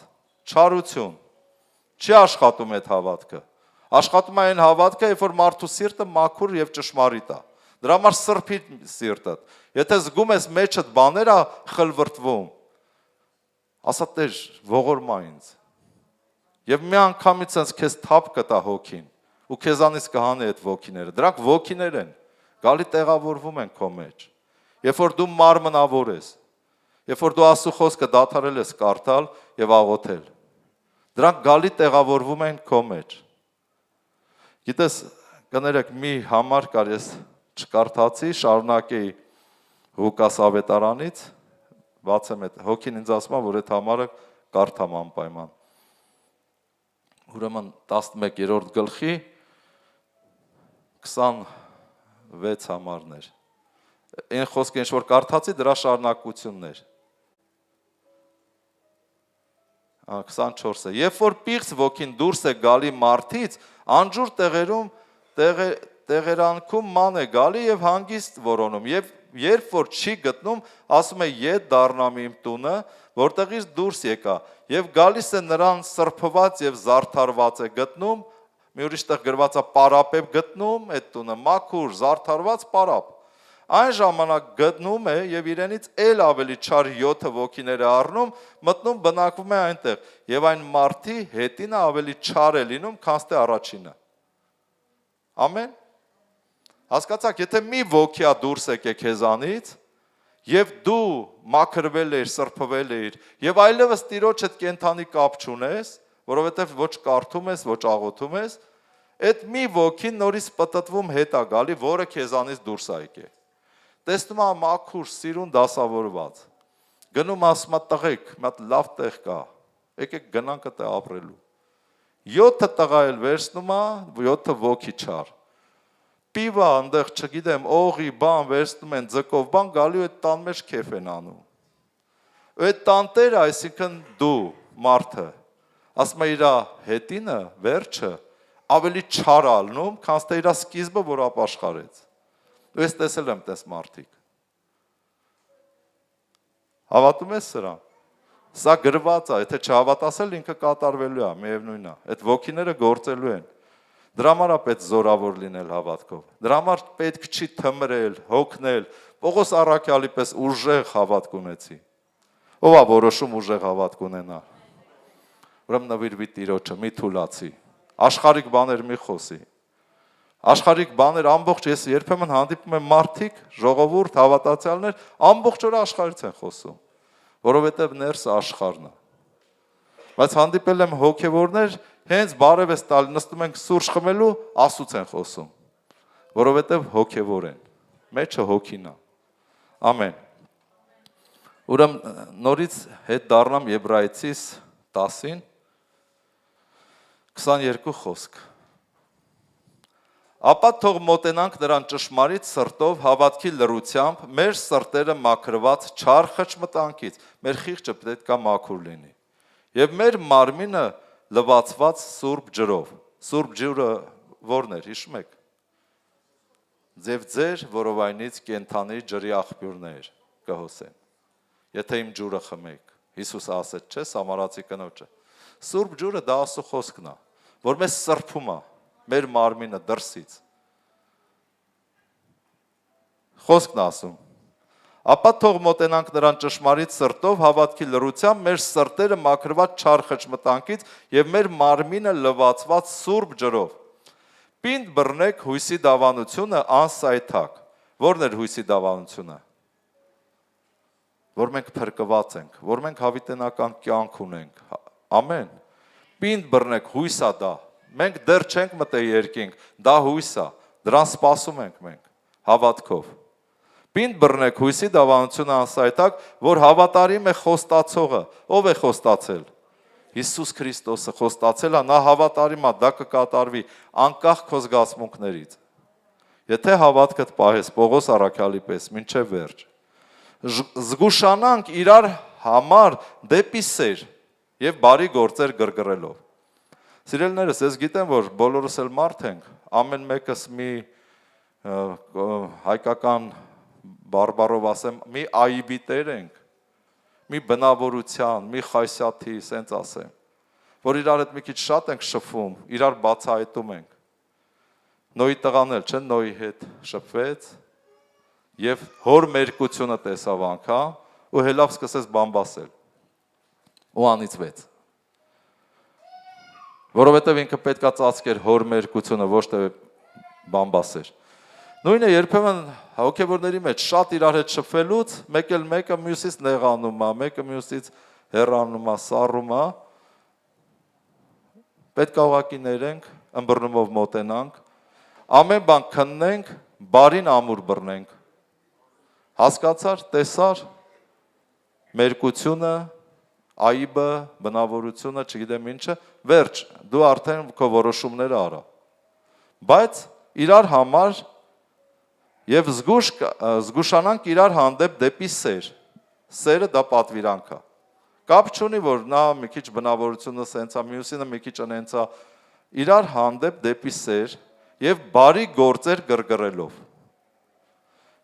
չարություն, չի աշխատում այդ հավատքը։ Աշխատում է այն հավատքը, երբ որ մարդու սիրտը մաքուր եւ ճշմարիտ է։ Դրա համար սրբի սիրտդ։ Եթե զգում ես մեջդ բաներ է խլվրտվում, ասա Տեր, ողորմա ինձ։ Եվ մի անգամից sense քեզ թափ կտա հոգին, ու քեզանից կհանի այդ ոգիները։ Դրանք ոգիներ են, գալի տեղավորվում են քո մեջ։ Երբ որ դու մարմնավոր ես, երբ որ դու Աստծո խոսքը դադարել ես կարդալ եւ աղոթել, դրանք գալի տեղավորվում են քո մեջ։ Գիտես, կներեք, մի համար կար, ես չկարդացի, շարունակեի Ղուկաս ավետարանից, բացեմ այդ հոգին ինձ ասում է, որ այդ համարը կարդամ անպայման։ Ուրեմն 11-րդ գլխի 26 համարներ։ Այն խոսքը ինչ որ կարդացի, դրա շարունակությունն էր։ 24-ը։ Երբ որ պիղծ ոգին դուրս է գալի մարդից, անջուր տեղերանքում ման է գալի եւ հանգիստ որոնում։ Եվ երբ որ չի գտնում, ասում է ետ դառնամ իմ տունը, որտեղից դուրս եկա, եւ գալիս է նրան սրբված եւ զարդարված է գտնում, մի ուրիշ տեղ գրված է պարապ է գտնում, այդ տունը մաքուր, զարդարված պարապ։ Այն ժամանակ գտնում է եւ իրենից ել ավելի չար 7 ոգիներ է առնում, մտնում բնակվում է այնտեղ եւ այն մարդի հետինը ավելի չար է լինում, քան թե առաջինը։ Ամեն։ Հասկացաք, եթե մի ոգիա դուրս եկե քեզանից եւ դու մաքրվել ես, սրբվել ես եւ այլևս Տիրոջ հետ կենթանի կապ չունես, որովհետեւ ոչ կարդում ես, ոչ աղոթում ես, այդ մի ոգին նորից պտտվում հետ է գալի, որը քեզանից դուրս է եկե։ Տեսնում է մաքուր, սիրուն դասավորված։ Գնում ասում է տղեկ, մի հատ լավ տեղ կա։ Եկեք գնանք այդտեղ ապրելու։ 7 տղա էլ վերցնում է, 7 ոգի չար։ Պիվա այնտեղ, չգիտեմ, օղի բան վերցնում են, ձկով բան գալու այդ տան մեջ քեֆ են անում։ Այդ տանտերը, այսինքն դու, մարդը, ասում է իր հետինը, վերջը, ավելի չար ալնում, քան թե իր սկիզբը, որ ապաշխարեց։ Ու ես տեսել եմ տես մարդիկ։ Հավատում ես սրան։ Սա գրված է, եթե չհավատասել ինքը կատարվելու է, միևնույն է։ Այդ ոգիները գործելու են։ Դրա համար է պետք զորավոր լինել հավատքով։ Դրա համար պետք չի թմրել, հոգնել։ Պողոս առաքյալի պես ուժեղ հավատք ունեցի։ Ով է որոշում ուժեղ հավատք ունենալ։ Ուրեմն նվիրվի Տիրոջը, մի թուլացի։ Աշխարհիկ բաներ մի խոսի։ Աշխարհիկ բաներ ամբողջ ես երբեմն հանդիպում եմ մարդիկ, ժողովուրդ, հավատացյալներ, ամբողջ օրը աշխարհից են խոսում, որովհետև ներսը աշխարհն է։ Բայց հանդիպել եմ հոգևորներ, հենց բարև ես տալ, նստում ենք սուրճ խմելու, Աստծուց են խոսում, որովհետև հոգևոր են, մեջը հոգին է։ Ամեն։ Ուրեմն նորից հետ դառնամ Եբրայեցիս 10-ին 22 խոսք։ Ապա թող մոտենանք նրան ճշմարիտ սրտով, հավատքի լռությամբ, մեր սրտերը մաքրված չար խճմտանքից, մեր խիղճը պետք է մաքուր լինի։ Եվ մեր մարմինը լվացված սուրբ ջրով։ Սուրբ ջուրը ո՞րն էր, հիշում եք։ Ձև ձեր որովայնից կենթանի ջրի աղբյուրներ կհոսեն։ Եթե իմ ջուրը խմեք, Հիսուսը ասեց, չէ, Սամարացի կնոջը։ Սուրբ ջուրը դա Աստծո խոսքն է, որ մեզ սրբում է, մեր մարմինը դրսից։ Խոսքն ասում։ Ապա թող մոտենանք նրան ճշմարիտ սրտով, հավատքի լռությամբ, մեր սրտերը մաքրված չար խճմտանքից եւ մեր մարմինը լվացված սուրբ ջրով։ Պինդ բռնեք հույսի դավանությունը անսայթակ։ Ո՞րն էր հույսի դավանությունը։ Որ մենք փրկված ենք, որ մենք հավիտենական կյանք ունենք։ Ամեն։ Պինդ բռնեք հույսա դա։ Մենք դեռ չենք մտել երկինք, դա հույս է, դրան սպասում ենք մենք, հավատքով։ Պինդ բռնեք հույսի դավանությունը անսայթակ, որ հավատարիմ է խոստացողը, ով է խոստացել։ Հիսուս Քրիստոսը խոստացել է, նա հավատարիմ է, դա կկատարվի, անկախ քո զգացմունքներից։ Եթե հավատքդ պահես Պողոս առաքյալի պես, մինչև վերջ, զգուշանանք իրար համար դեպի սեր եւ բարի գործեր գրգռելով։ Սիրելիներս, ես գիտեմ, որ բոլորս էլ մարդ ենք, ամեն մեկս մի հայկական բարբարով ասեմ, մի այբի տեր ենք, մի բնավորության, մի խայսյաթի, սենց ասեմ, որ իրար հետ մի քիչ շատ ենք շփվում, իրար բացահայտում ենք։ Նոյի տղան էլ, չէ, Նոյի հետ շփվեց եւ հոր մերկությունը տեսավ անգամ ու հելավ սկսեց բամբասել։ Ու անիծվեց։ Որովհետև ինքը պետքա ծածկեր հոր մերկությունը, ոչ թե բամբասեր։ Նույնը երբեմն հոգևորների մեջ շատ իրար հետ շփվելուց, մեկ էլ մեկը մյուսից նեղանում է, մեկը մյուսից հեռանում է, սառում է։ Պետքա ուղղակի ներենք, ըմբռնումով մոտենանք, ամեն բան քննենք, բարին ամուր բռնենք։ Հասկացար, տեսար, մերկությունը, այբը, բնավորությունը, չգիտեմ ինչը, վերջ, դու արդեն քո որոշումները արա։ Բայց իրար համար եւ զգուշանանք իրար հանդեպ դեպի սեր։ Սերը դա պատվիրանք է։ Կապ չունի, որ նա մի քիչ բնավորությունը սենց է, մյուսինը մի քիչ անենց է, իրար հանդեպ դեպի սեր եւ բարի գործեր գրգռելով։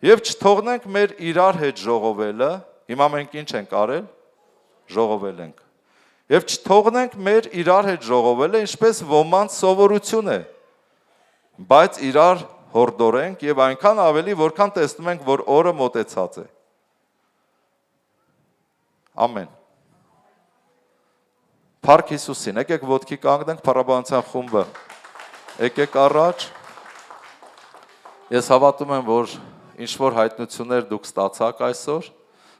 Եվ չթողնենք մեր իրար հետ ժողովելը, հիմա մենք ինչ ենք արել, ժողովել ենք։ Եվ չթողնենք մեր իրար հետ ժողովելը, ինչպես ոմանց սովորություն է, բայց իրար հորդորենք եւ այնքան ավելի, որքան տեսնում ենք, որ օրը մոտեցած է։ Ամեն։ Փառք Հիսուսին, եկեք ոտքի կանգնենք, փառաբանության խումբը։ Եկեք առաջ։ Ես հավատում եմ, որ ինչ որ հայտնություններ դուք ստացաք այսօր,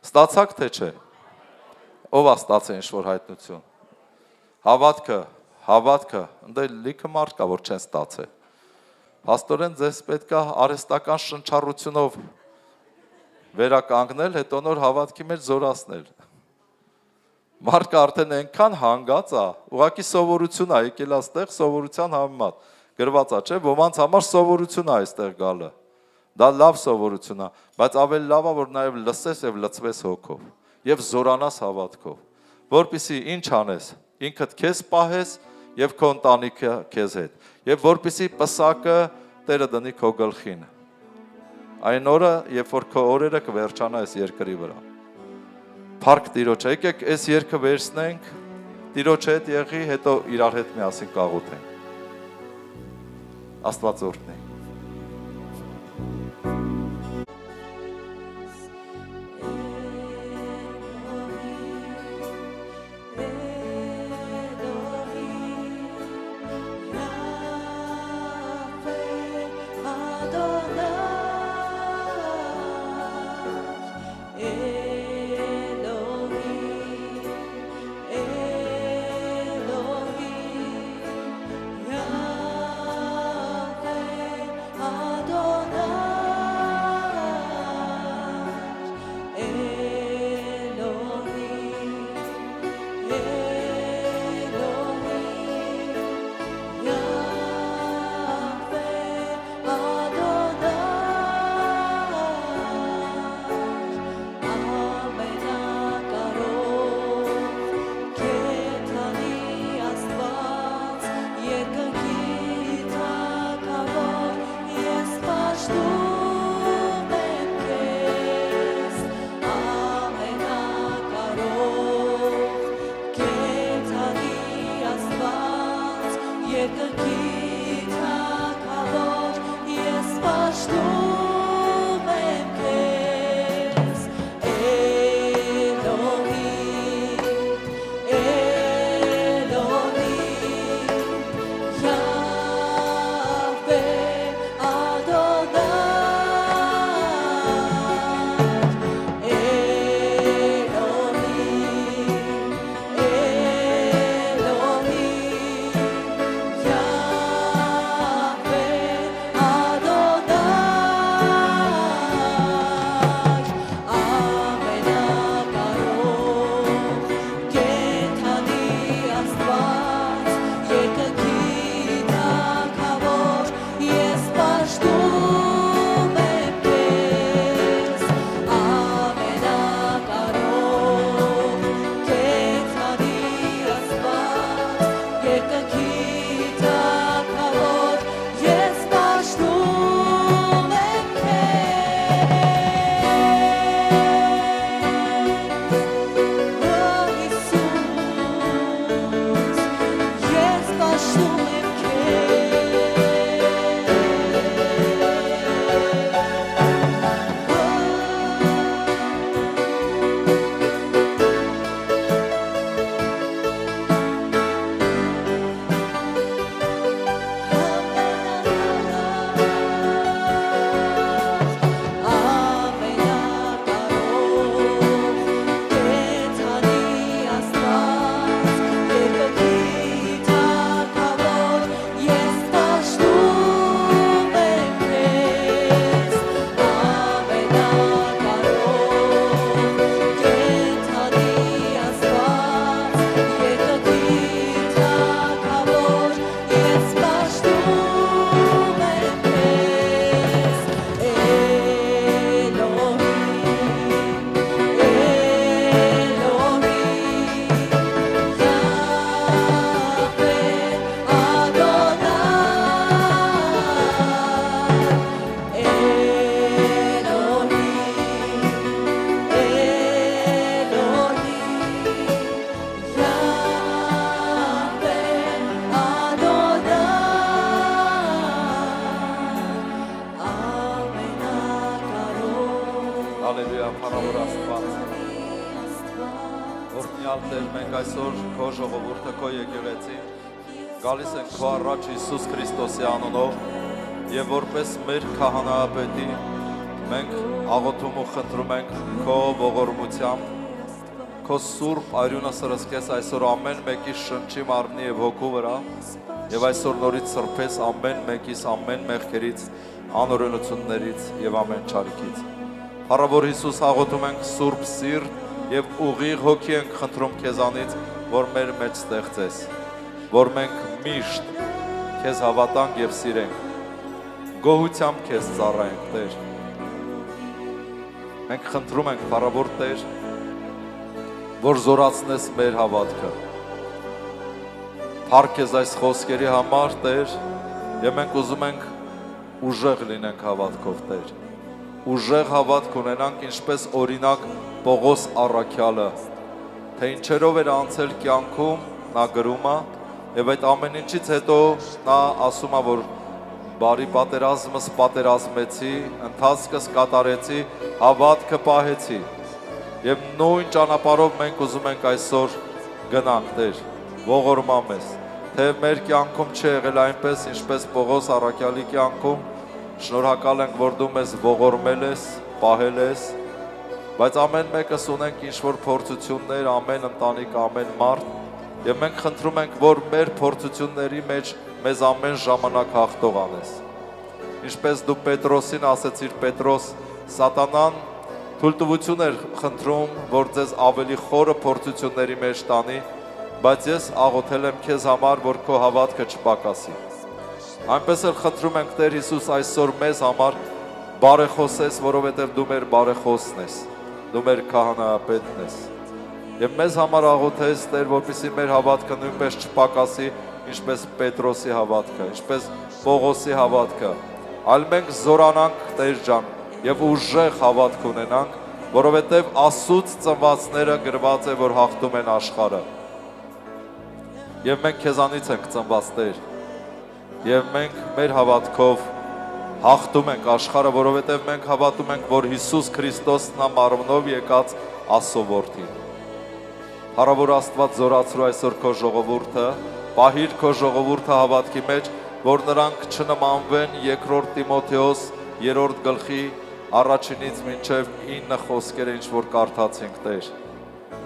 ստացաք թե չէ։ Ով է ստացել ինչ որ հայտնություն։ Հավատքը, ընդ լիքը մարդ կա, որ չեն ստացել։ Փաստորեն ձեզ պետքա արհեստական շնչառությունով վերականգնել, հետո նոր հավատքի մեջ զորացնել։ Մարդը արդեն այնքան հանգած է, ուղղակի սովորություն է, եկել այստեղ սովորության համեմատ։ Գրված է, չէ՞, ոմանց համար սովորություն է այստեղ գալը։ Դա լավ սովորություն է, բայց ավելի լավ է, որ նաև լսես եւ լցվես հոգով եւ զորանաս հավատքով, որպեսզի ինչ անես, ինքդ քեզ պահես եւ քո ընտանիքը քեզ հետ, եւ որպեսզի պսակը Տերը դնի քո գլխին։ Այն օրը, երբ որ քո օրերը կվերջանա այս երկրի վրա։ Փառք Տիրոջը, եկեք այս երգը վերցնենք, Տիրոջ հետ եղի, հետո իրար հետ միասին կաղոթենք։ Աստված օրհնի։ Օրհնյալ Տեր, մենք այսօր քո ժողովուրդը, քո եկեղեցին գալիս ենք քո առաջ Հիսուս Քրիստոսի անունով եւ որպես մեր քահանայապետի մենք աղոթում ու խնդրում ենք քո ողորմությամբ, քո սուրբ արյունը սրսկես այսօր ամեն մեկի շնչի, մարմնի եւ հոգու վրա եւ այսօր նորից սրբես ամեն մեկիս ամեն մեղքերից, անօրենություններից եւ ամեն չարիքից։ Փառավոր Հիսուս, աղոթում ենք սուրբ սիրտ եւ ուղիղ հոգի ենք խնդրում քեզանից, որ մեր մեջ ստեղծես, որ մենք միշտ քեզ հավատանք եւ սիրենք, գոհությամբ քեզ ծառայենք, Տեր։ Մենք խնդրում ենք, փառավոր Տեր, որ զորացնես մեր հավատքը։ Փառք քեզ այս խոսքերի համար, Տեր, եւ մենք ուզում ենք ուժեղ լինենք հավատքով, Տեր։ Ուժեղ հավատք ունենանք, ինչպես օրինակ Պողոս առաքյալը, թե ինչերով էր անցել կյանքում, նա գրում է, եւ այդ ամեն ինչից հետո նա ասում է, որ բարի պատերազմս պատերազմեցի, ընթացքս կատարեցի, հավատքը պահեցի։ Եվ նույն ճանապարհով մենք ուզում ենք այսօր գնանք, Տեր, ողորմա մեզ, թե մեր կյանքում չի եղել այնպես, ինչպես Պողոս առաքյալի կյանքում, շնորհակալ ենք, որ դու մեզ ողորմել ես, պահել ես, բայց ամեն մեկս ունենք ինչ-որ փորձություններ, ամեն ընտանիք, ամեն մարդ, եւ մենք խնդրում ենք, որ մեր փորձությունների մեջ մեզ ամեն ժամանակ հաղթող անես։ Ինչպես դու Պետրոսին ասեցիր, Պետրոս, սատանան թույլտվություն էր խնդրում, որ ձեզ ավելի խորը փորձությունների մեջ տանի, բայց ես աղոթել եմ քեզ համար, որ քո հավատքը չպակասի։ Այնպես էլ խնդրում ենք, Տեր Հիսուս, այսօր մեզ համար բարեխոսես, որովհետև դու մեր բարեխոսն ես, դու մեր քահանայապետն ես։ Եվ մեզ համար աղոթես, Տեր, որպեսզի մեր հավատքը նույնպես չպակասի, ինչպես Պետրոսի հավատքը, ինչպես Պողոսի հավատքը, այլ մենք զորանանք, Տեր ջան, եւ ուժեղ հավատք ունենանք, որովհետև Աստծուց ծնվածները գրված է, որ հաղթում են աշխարհը։ Եվ մենք քեզանից ենք ծնված, Տեր, եւ մենք մեր հավատքով հաղթում ենք աշխարհը, որովհետև մենք հավատում ենք, որ Հիսուս Քրիստոսն է մարմնով եկած Աստծո որդին։ Փառավոր Աստված, զորացրու այսօր քո ժողովուրդը, պահիր քո ժողովուրդը հավատքի մեջ, որ նրանք չնմանվեն երկրորդ Տիմոթեոս 3-րդ գլխի 1-ից մինչև 9 խոսքերը, ինչ որ կարդացինք, Տեր,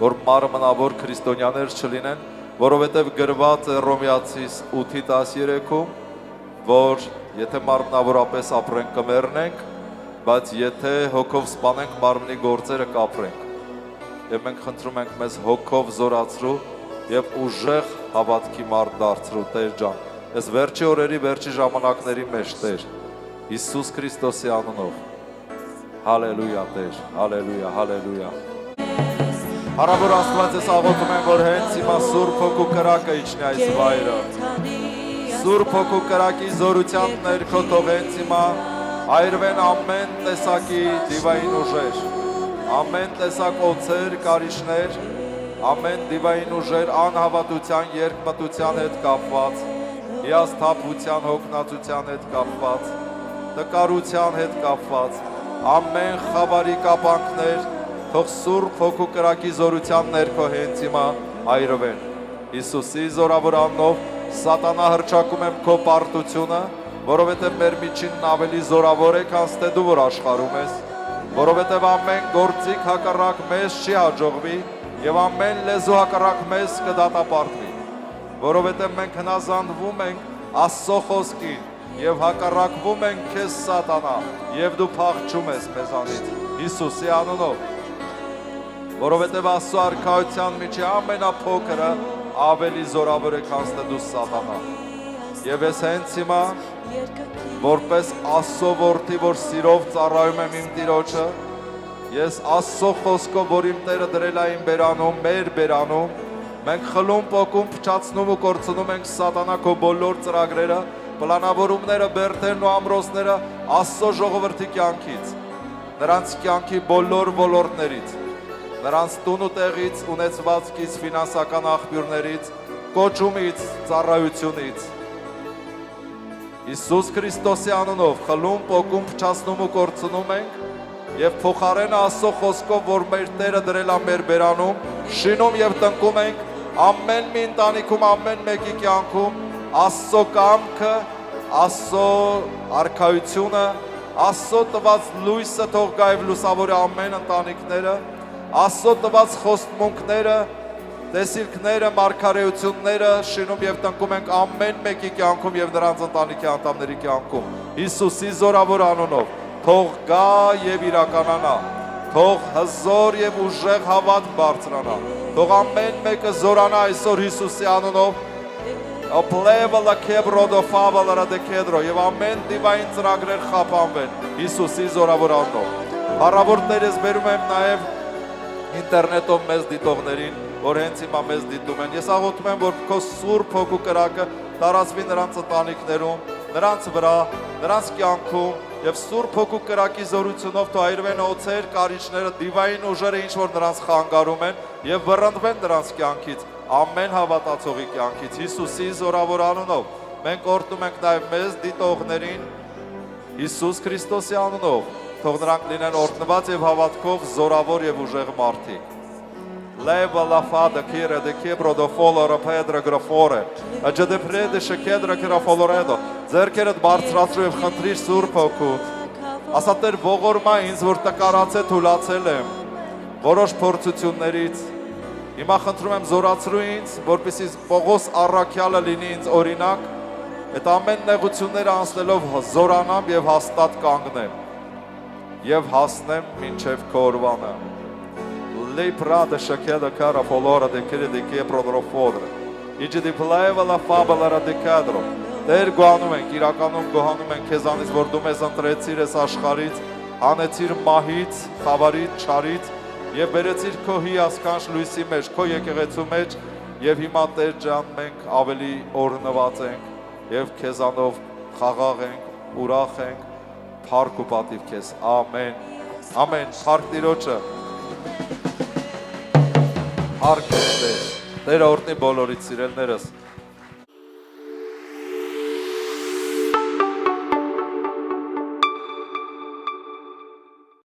որ մարմնավոր քրիստոնյաներ չլինեն, որովհետև գրված է Հռոմեացիս 8:13-ում, որ եթե մարմնավորապես ապրենք կմեռնենք, բայց եթե հոգով սպանենք մարմնի գործերը կապրենք։ Եվ մենք խնդրում ենք մեզ հոգով զորացրու եւ ուժեղ հավատքի մարդ դարձրու, Տեր ջան։ Այս վերջի օրերի, վերջի ժամանակների մեջ, Տեր, Հիսուս Քրիստոսի անունով։ Հալելույա, Տեր, հալելույա, հալելույա։ Հարավոր Աստված, ես աղոթում եմ, որ հենց հիմա Սուրբ Հոգու կրակը իջնի այս վայրը։ Սուրբ Հոգու կրակի զորության ներքո թող հենց հիմա այրվեն ամեն տեսակի դիվային ուժեր, ամեն տեսակ օձեր, կարիճներ, ամեն դիվային ուժեր անհավատության, երկմտության հետ կապված, հիասթափության, հոգնածության հետ կապված, տկարության հետ կապված, ամեն խավարի կապանքներ թող Սուրբ Հոգու կրակի զորության ներքո հենց հիմա այրվեն։ Հիսուսի զորավոր անունով սատանա հռչակում եմ քո պարտությունը, որովհետև մեր միջինն ավելի զորավոր է, քան թե դու որ աշխարհում ես, որովհետև ամեն գործիք հակառակ մեզ չի հաջողվի եւ ամեն լեզու հակառակ մեզ կդատապարտվի, որովհետև մենք հնազանդվում ենք Աստծո խոսքին եւ հակառակվում ենք քեզ սատանա եւ դու փախչում ես մեզանից Հիսուսի անունով, որովհետև Աստծո արքայության միջի ամենափոքրը ավելի զորավոր է, քան թե դու սատանա։ Եվ ես հենց հիմա որպես Աստծո որդի, որ սիրով ծառայում եմ իմ Տիրոջը, ես Աստծո խոսքով, որ իմ Տերը դրել է իմ բերանում, մեր բերանում, մենք խլում, պոկում, փչացնում ու կորցնում ենք սատանա քո բոլոր ծրագրերը, պլանավորումները, բերդերն ու ամրոցները Աստծո ժողովրդի կյանքից, նրանց կյանքի բոլոր ոլորտներից, նրանց տուն ու տեղից, ունեցվածքից, ֆինանսական աղբյուրներից, կոչումից, ծառայությունից։ Հիսուս Քրիստոսի անունով խլում, պոկում, փչացնում ու կորցնում ենք եւ փոխարենը Աստծո խոսքով, որ մեր Տերը դրել է մեր բերանում, շինում եւ տնկում ենք ամեն մի ընտանիքում, ամեն մեկի կյանքում Աստծո կամքը, Աստծո արքայությունը, Աստծո տված լույսը թող գա եւ լուսավորի ամեն ընտանիքները, Աստծո տված խոստմունքները, տեսիլքները, մարգարեությունները շինում եւ տնկում ենք ամեն մեկի կյանքում եւ նրանց ընտանիքի անդամների կյանքում։ Հիսուսի զորավոր անունով թող գա եւ իրականանա, թող հզոր եւ ուժեղ հավատ բարձրանա, թող ամեն մեկը զորանա այսօր Հիսուսի անունով, Ապլևալա քեբրոդո ֆավալարա դե քեդրո եւ ամեն դիվային ծրագրեր խափանվեն Հիսուսի զորավոր անունով։ Փառավոր Տերես բերում եմ նաեւ ինտերնետով մեզ դիտողներին, որ հենց հիմա մեզ դիտում են։ Ես աղոթում եմ, որ քո սուրբ հոգու կրակը տարածվի նրանց ընտանիքներում, նրանց վրա, նրանց կյանքում եւ սուրբ հոգու կրակի զորությունով թող այրվեն օծեր, կարիճները, դիվային ուժերը, ինչ որ նրանց խանգարում են եւ վռնդվեն նրանց կյանքից, ամեն հավատացողի կյանքից Հիսուսի զորավոր անունով։ Մենք օրհնում ենք նաեւ մեզ դիտողներին Հիսուս Քրիստոսի անունով, թող նրանք լինեն օրհնված եւ հավատքով զորավոր եւ ուժեղ մարդիկ։ Leva la fada kire de kebro do folora pedra grafore. Աջե de prede shkedra grafoloredo. Ձերքերդ բարձրացրու եւ խնդրիր Սուրբ Հոգուց։ Ասա Տեր ողորմա ինձ, որ տկարացե թուլացել եմ որոշ փորձություններից։ Հիմա խնդրում եմ զորացրու ինձ, որպեսզի Պողոս առաքյալը լինի ինձ օրինակ, այդ ամեն նեղությունները անցնելով զորանամ եւ հաստատ կանգնեմ եւ հասնեմ մինչեւ քո օրվանը։ Lei prada shakeda cara folora de kere de ke prodrofodre. Իջի դիպլայվը լա ֆաբալարա de cadro. Տեր գոհանում ենք, իրականում գոհանում ենք քեզանից, որ դու մեզ ընտրեցիր այս աշխարհից, հանեցիր մահից, խավարից, չարից եւ բերեցիր քո հիասքանչ լույսի մեջ, քո եկեղեցու մեջ եւ հիմա Տեր ջան մենք ավելի օրհնված ենք եւ քեզանով խաղաղ ենք, ուրախ ենք, փառք ու պատիվ քեզ։ Ամեն։ Ամեն։ Փառք Տիրոջը։ Փառք Տեր։ Տերը օրհնի բոլորիդ սիրելներս։